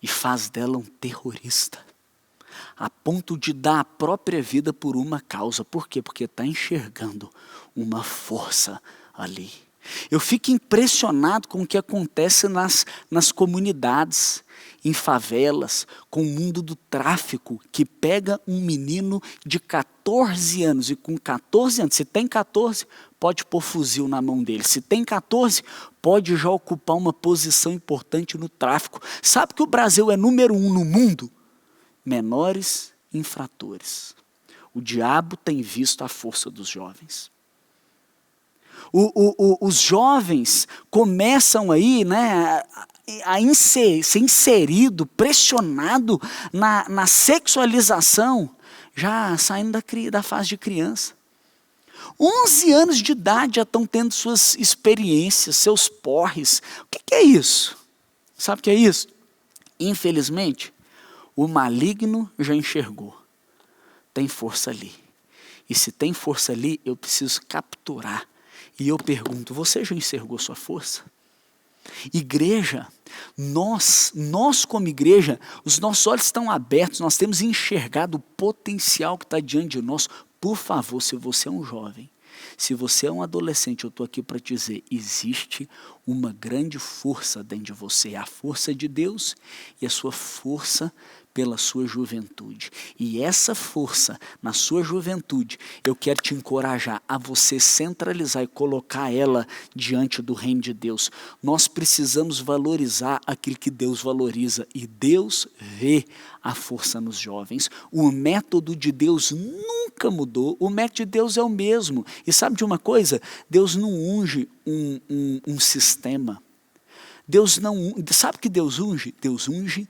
e faz dela um terrorista, a ponto de dar a própria vida por uma causa. Por quê? Porque está enxergando uma força ali. Eu fico impressionado com o que acontece nas comunidades, em favelas, com o mundo do tráfico, que pega um menino de 14 anos, e com 14 anos, se tem 14, pode pôr fuzil na mão dele. Se tem 14, pode já ocupar uma posição importante no tráfico. Sabe que o Brasil é número 1 no mundo? Menores infratores. O diabo tem visto a força dos jovens. Os jovens começam aí, né, a ser inserido, pressionado na sexualização, já saindo da fase de criança. 11 anos de idade já estão tendo suas experiências, seus porres. O que é isso? Sabe o que é isso? Infelizmente, o maligno já enxergou. Tem força ali. E se tem força ali, eu preciso capturar. E eu pergunto, você já enxergou sua força? Igreja, nós como igreja, os nossos olhos estão abertos, nós temos enxergado o potencial que está diante de nós. Por favor, se você é um jovem, se você é um adolescente, eu estou aqui para te dizer, existe uma grande força dentro de você, a força de Deus e a sua força pela sua juventude. E essa força na sua juventude, eu quero te encorajar a você centralizar e colocar ela diante do reino de Deus. Nós precisamos valorizar aquilo que Deus valoriza, e Deus vê a força nos jovens. O método de Deus nunca mudou, o método de Deus é o mesmo. E sabe de uma coisa? Deus não unge um sistema. Deus não, sabe o que Deus unge? Deus unge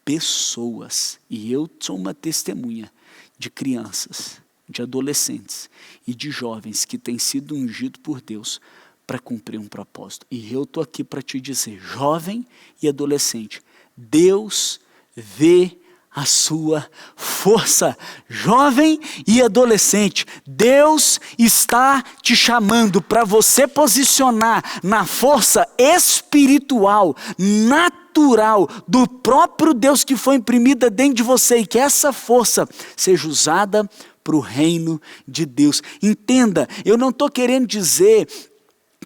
pessoas. E eu sou uma testemunha de crianças, de adolescentes e de jovens que têm sido ungidos por Deus para cumprir um propósito. E eu estou aqui para te dizer, jovem e adolescente, Deus vê a sua força. Jovem e adolescente, Deus está te chamando para você posicionar na força espiritual, natural, do próprio Deus que foi imprimida dentro de você, e que essa força seja usada para o reino de Deus. Entenda, eu não estou querendo dizer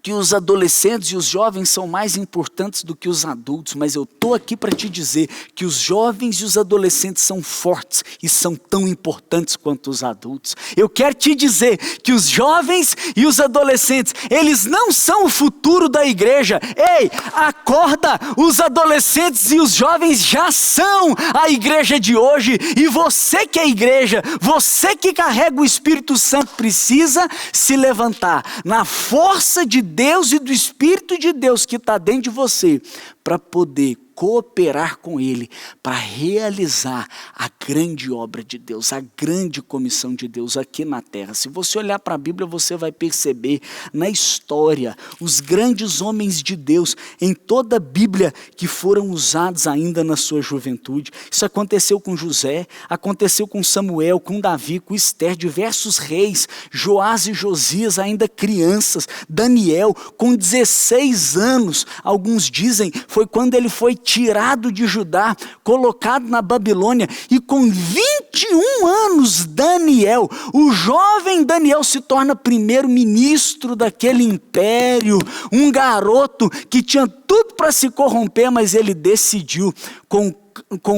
que os adolescentes e os jovens são mais importantes do que os adultos, mas eu estou aqui para te dizer que os jovens e os adolescentes são fortes e são tão importantes quanto os adultos. Eu quero te dizer que os jovens e os adolescentes, eles não são o futuro da igreja. Ei, acorda, os adolescentes e os jovens já são a igreja de hoje, e você que é igreja, você que carrega o Espírito Santo, precisa se levantar na força de Deus e do Espírito de Deus que está dentro de você, para poder cooperar com Ele para realizar a grande obra de Deus, a grande comissão de Deus aqui na terra. Se você olhar para a Bíblia, você vai perceber na história os grandes homens de Deus em toda a Bíblia que foram usados ainda na sua juventude. Isso aconteceu com José, aconteceu com Samuel, com Davi, com Esther, diversos reis, Joás e Josias ainda crianças, Daniel com 16 anos, alguns dizem, foi quando ele foi tirado de Judá, colocado na Babilônia, e com 21 anos Daniel, o jovem Daniel se torna primeiro-ministro daquele império, um garoto que tinha tudo para se corromper, mas ele decidiu com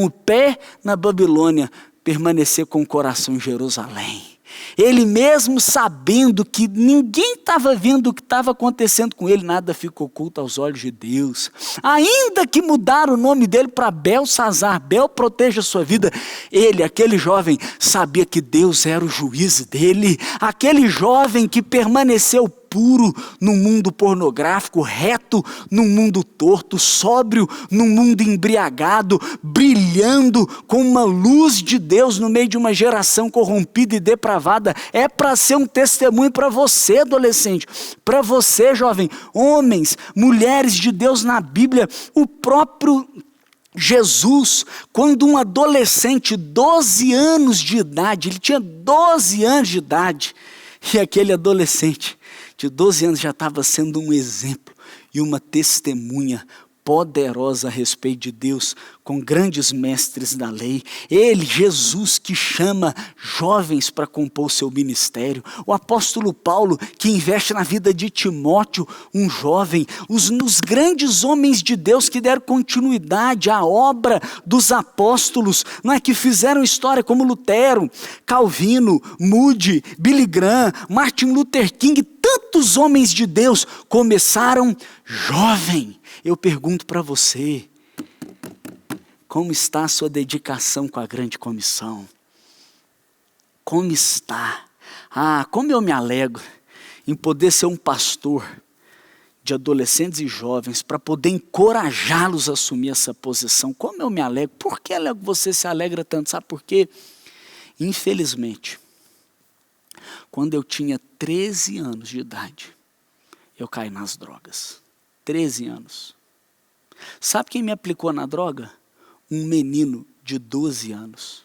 o pé na Babilônia, permanecer com o coração em Jerusalém. Ele mesmo sabendo que ninguém estava vendo o que estava acontecendo com ele, nada fica oculto aos olhos de Deus. Ainda que mudaram o nome dele para Belsazar, Bel proteja a sua vida, ele, aquele jovem, sabia que Deus era o juiz dele, aquele jovem que permaneceu puro no mundo pornográfico, reto no mundo torto, sóbrio no mundo embriagado, brilhando com uma luz de Deus no meio de uma geração corrompida e depravada, é para ser um testemunho para você, adolescente, para você, jovem, homens, mulheres de Deus na Bíblia, o próprio Jesus, quando um adolescente, 12 anos de idade, ele tinha 12 anos de idade, e aquele adolescente de 12 anos já estava sendo um exemplo e uma testemunha poderosa a respeito de Deus, com grandes mestres da lei. Ele, Jesus, que chama jovens para compor o seu ministério. O apóstolo Paulo, que investe na vida de Timóteo, um jovem. Os grandes homens de Deus que deram continuidade à obra dos apóstolos, não é, que fizeram história, como Lutero, Calvino, Moody, Billy Graham, Martin Luther King. Tantos homens de Deus começaram jovem. Eu pergunto para você, como está a sua dedicação com a grande comissão? Como está? Como eu me alegro em poder ser um pastor de adolescentes e jovens, para poder encorajá-los a assumir essa posição. Como eu me alegro. Por que você se alegra tanto? Sabe por quê? Infelizmente, quando eu tinha 13 anos de idade, eu caí nas drogas. 13 anos. Sabe quem me aplicou na droga? Um menino de 12 anos.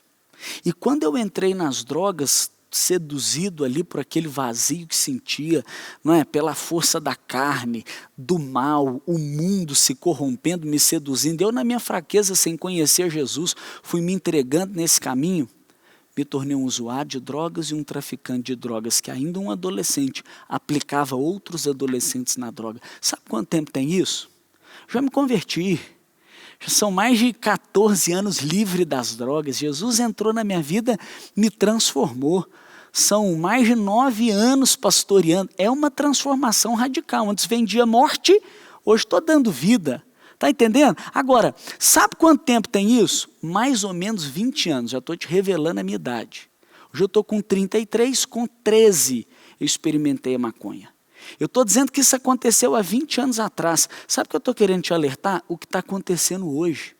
E quando eu entrei nas drogas, seduzido ali por aquele vazio que sentia, não é? Pela força da carne, do mal, o mundo se corrompendo, me seduzindo, eu na minha fraqueza, sem conhecer Jesus, fui me entregando nesse caminho, me tornei um usuário de drogas e um traficante de drogas, que ainda um adolescente aplicava outros adolescentes na droga. Sabe quanto tempo tem isso? Já me converti. Já são mais de 14 anos livre das drogas. Jesus entrou na minha vida, me transformou. São mais de 9 anos pastoreando. É uma transformação radical. Antes vendia morte, hoje estou dando vida. Está entendendo? Agora, sabe quanto tempo tem isso? Mais ou menos 20 anos. Já estou te revelando a minha idade. Hoje eu estou com 33, com 13 eu experimentei a maconha. Eu estou dizendo que isso aconteceu há 20 anos atrás. Sabe o que eu estou querendo te alertar? O que está acontecendo hoje.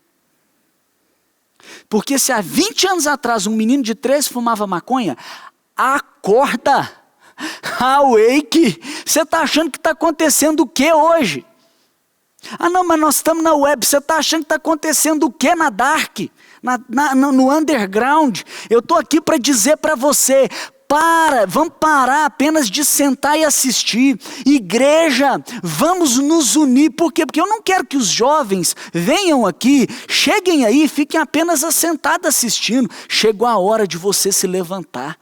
Porque se há 20 anos atrás um menino de 13 fumava maconha, acorda, awake. Você está achando que está acontecendo o que hoje? Não, mas nós estamos na web. Você está achando que está acontecendo o que na dark? No underground? Eu estou aqui para dizer para você, vamos parar apenas de sentar e assistir. Igreja, vamos nos unir. Por quê? Porque eu não quero que os jovens venham aqui, cheguem aí e fiquem apenas assentados assistindo. Chegou a hora de você se levantar.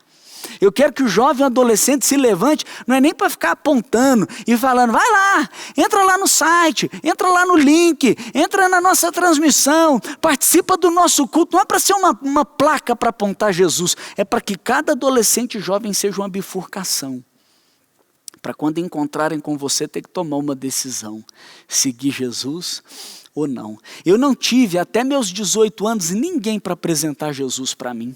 Eu quero que o jovem adolescente se levante, não é nem para ficar apontando e falando, vai lá, entra lá no site, entra lá no link, entra na nossa transmissão, participa do nosso culto. Não é para ser uma placa para apontar Jesus, é para que cada adolescente e jovem seja uma bifurcação. Para quando encontrarem com você, ter que tomar uma decisão, seguir Jesus ou não. Eu não tive até meus 18 anos ninguém para apresentar Jesus para mim.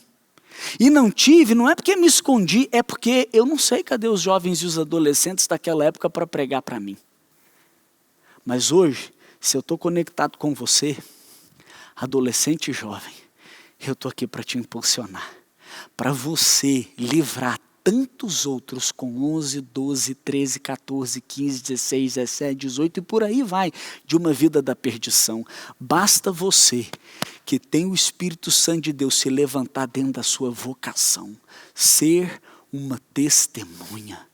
E não tive, não é porque me escondi, é porque eu não sei cadê os jovens e os adolescentes daquela época para pregar para mim. Mas hoje, se eu estou conectado com você, adolescente e jovem, eu estou aqui para te impulsionar, para você livrar tantos outros com 11, 12, 13, 14, 15, 16, 17, 18 e por aí vai, de uma vida da perdição. Basta você, que tem o Espírito Santo de Deus, se levantar dentro da sua vocação, ser uma testemunha,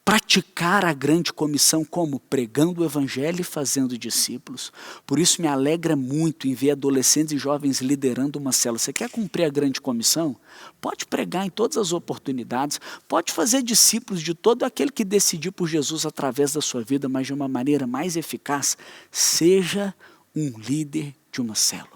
praticar a grande comissão como? Pregando o evangelho e fazendo discípulos. Por isso me alegra muito em ver adolescentes e jovens liderando uma célula. Você quer cumprir a grande comissão? Pode pregar em todas as oportunidades, pode fazer discípulos de todo aquele que decidir por Jesus através da sua vida, mas de uma maneira mais eficaz. Seja um líder de uma célula.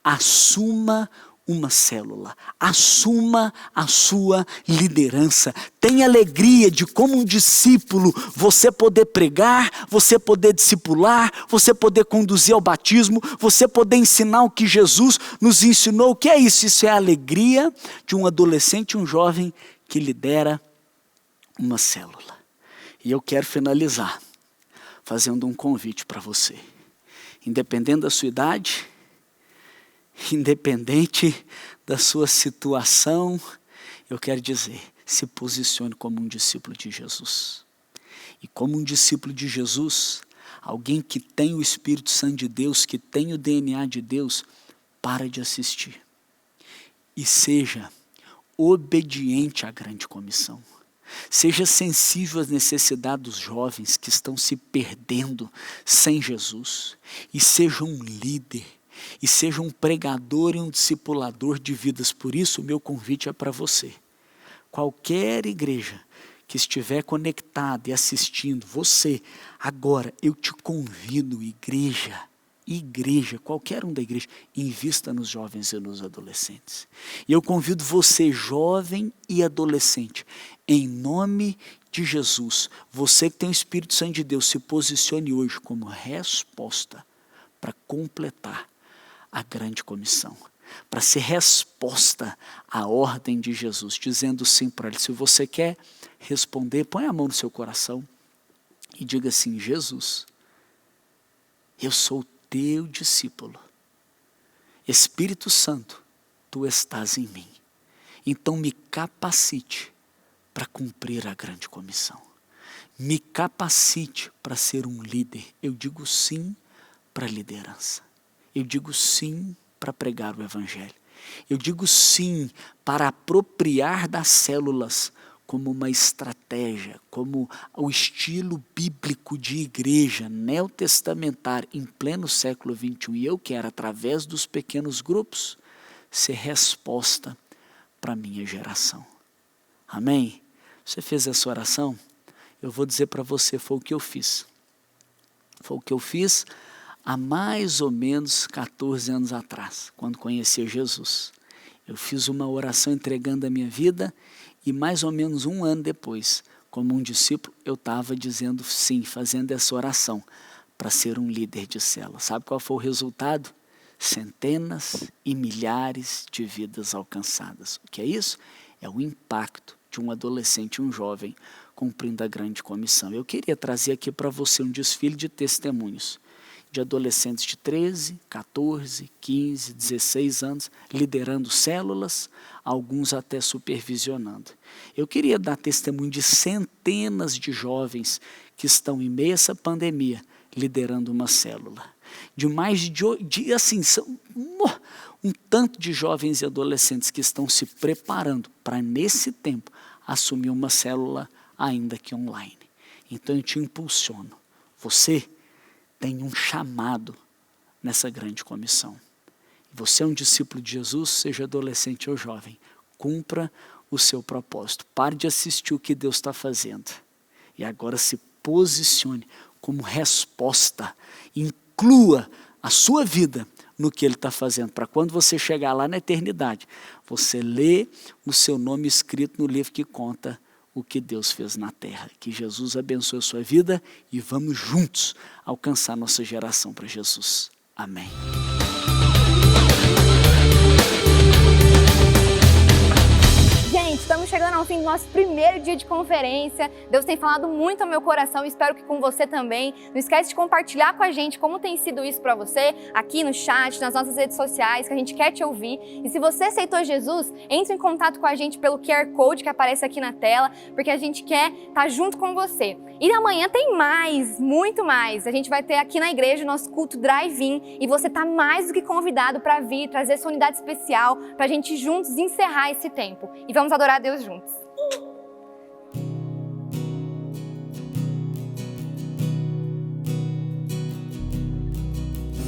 Assuma uma célula, assuma a sua liderança, tenha alegria de como um discípulo você poder pregar, você poder discipular, você poder conduzir ao batismo, você poder ensinar o que Jesus nos ensinou. O que é isso? Isso é a alegria de um adolescente, um jovem que lidera uma célula. E eu quero finalizar fazendo um convite para você, independente da sua idade, independente da sua situação, eu quero dizer, se posicione como um discípulo de Jesus. E como um discípulo de Jesus, alguém que tem o Espírito Santo de Deus, que tem o DNA de Deus, para de assistir. E seja obediente à grande comissão. Seja sensível às necessidades dos jovens que estão se perdendo sem Jesus. E seja um líder. E seja um pregador e um discipulador de vidas. Por isso o meu convite é para você. Qualquer igreja que estiver conectada e assistindo, você, agora eu te convido, igreja, qualquer um da igreja, invista nos jovens e nos adolescentes. E eu convido você, jovem e adolescente, em nome de Jesus, você que tem o Espírito Santo de Deus, se posicione hoje como resposta para completar a grande comissão, para ser resposta à ordem de Jesus, dizendo sim para ele. Se você quer responder, põe a mão no seu coração e diga assim: Jesus, eu sou teu discípulo, Espírito Santo, tu estás em mim, então me capacite para cumprir a grande comissão, me capacite para ser um líder. Eu digo sim para a liderança. Eu digo sim para pregar o evangelho. Eu digo sim para apropriar das células como uma estratégia, como o estilo bíblico de igreja neotestamentária em pleno século XXI. E eu quero, através dos pequenos grupos, ser resposta para a minha geração. Amém? Você fez essa oração? Eu vou dizer para você, foi o que eu fiz. Foi o que eu fiz há mais ou menos 14 anos atrás, quando conheci Jesus. Eu fiz uma oração entregando a minha vida e mais ou menos um ano depois, como um discípulo, eu estava dizendo sim, fazendo essa oração para ser um líder de célula. Sabe qual foi o resultado? Centenas e milhares de vidas alcançadas. O que é isso? É o impacto de um adolescente, um jovem, cumprindo a grande comissão. Eu queria trazer aqui para você um desfile de testemunhos de adolescentes de 13, 14, 15, 16 anos, liderando células, alguns até supervisionando. Eu queria dar testemunho de centenas de jovens que estão em meio a essa pandemia, liderando uma célula. De mais de assim, são um tanto de jovens e adolescentes que estão se preparando para, nesse tempo, assumir uma célula, ainda que online. Então eu te impulsiono. Você tem um chamado nessa grande comissão. Você é um discípulo de Jesus, seja adolescente ou jovem. Cumpra o seu propósito. Pare de assistir o que Deus está fazendo. E agora se posicione como resposta. Inclua a sua vida no que Ele está fazendo. Para quando você chegar lá na eternidade, você lê o seu nome escrito no livro que conta o que Deus fez na terra. Que Jesus abençoe a sua vida e vamos juntos alcançar nossa geração para Jesus. Amém. Gente, estamos chegando ao fim do nosso primeiro dia de conferência. Deus tem falado muito ao meu coração e espero que com você também. Não esquece de compartilhar com a gente como tem sido isso para você, aqui no chat, nas nossas redes sociais, que a gente quer te ouvir. E se você aceitou Jesus, entre em contato com a gente pelo QR Code que aparece aqui na tela, porque a gente quer estar junto com você. E amanhã tem mais, muito mais. A gente vai ter aqui na igreja o nosso culto drive-in e você está mais do que convidado para vir, trazer sua unidade especial, para a gente juntos encerrar esse tempo. E vamos adorar a Deus juntos.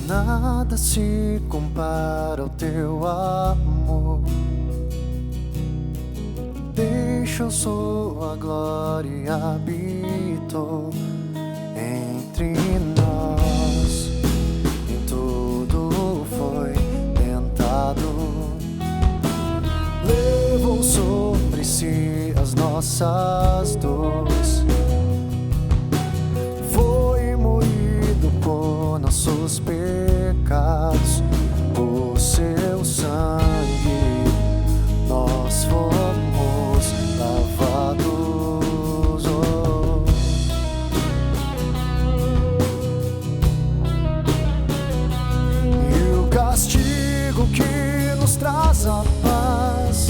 Nada se compara ao teu amor. Deixa a sua glória habitou entre nós. Em tudo foi tentado. Levou sobre si as nossas dores. Foi moído por nossos pecados. Por seu sangue nós fomos lavados. Oh. E o castigo que nos traz a paz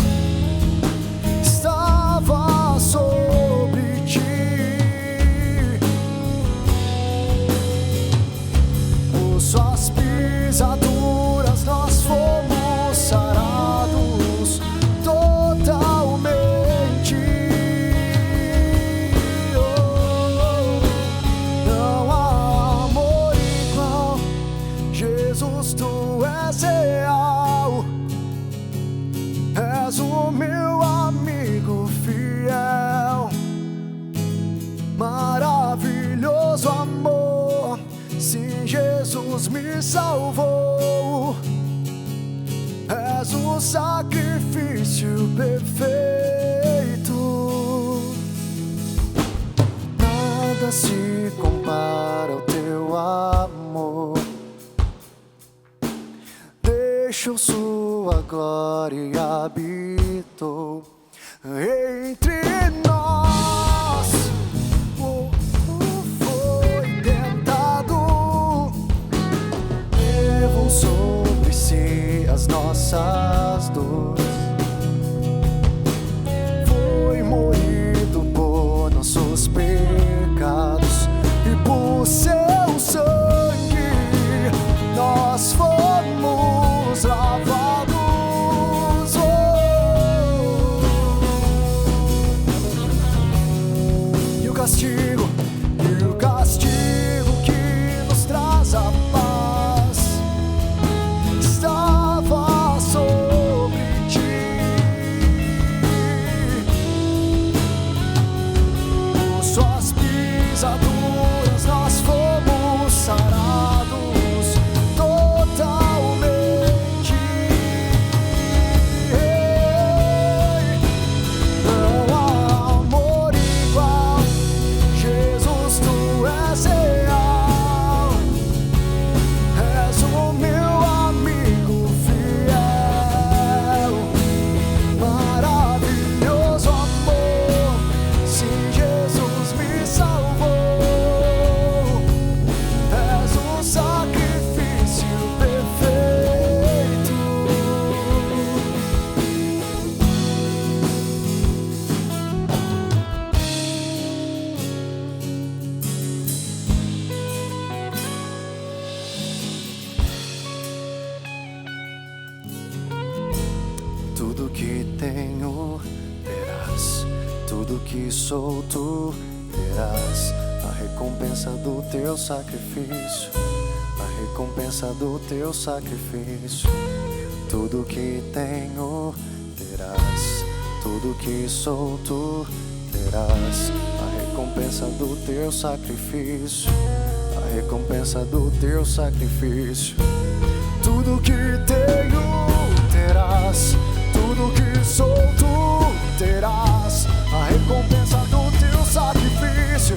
estava sobre ti. Por suas pisaduras nós fomos sarados totalmente. Oh, não há amor igual. Jesus, tu és real. És o meu amigo fiel. Maravilhoso amor. Sim, Jesus me salvou. És um sacrifício perfeito. Nada se compara ao teu amor. Deixou sua glória habitou entre nós. Foi tentado. Levou sobre si as nossas dores. Foi moído por nossos pecados. E por seu sangue nós fomos lavados. Oh. E o castigo que nos traz a paz estava sobre ti. Por suas pisaduras nós fomos sarados totalmente. Não há amor igual. Jesus, tu és real. És o meu amigo fiel. Maravilhoso amor. Sim, Jesus me salvou. És um sacrifício perfeito. Tudo que tenho terás, tudo que sou tu terás. A recompensa do teu sacrifício, a recompensa do teu sacrifício. Tudo que tenho terás, tudo que sou tu terás. A recompensa do teu sacrifício, a recompensa do teu sacrifício. Tudo que tenho terás, tudo que sou tu terás. A recompensa do teu sacrifício,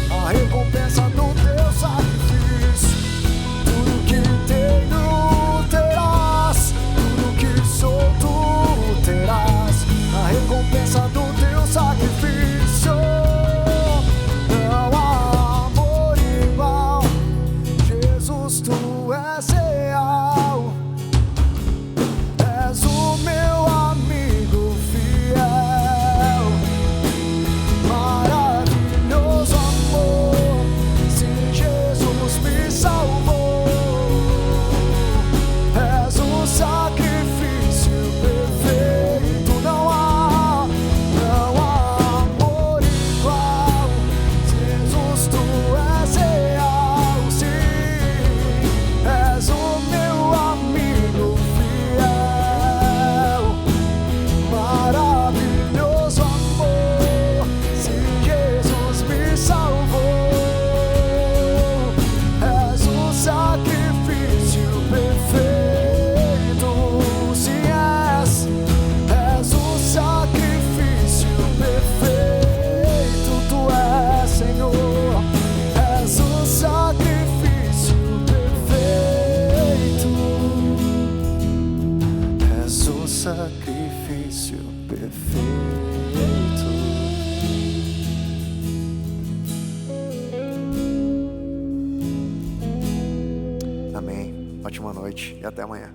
a recompensa do teu sacrifício. Tudo que tenho terás, tudo que sou tu terás. A recompensa do Amém. Ótima noite e até amanhã.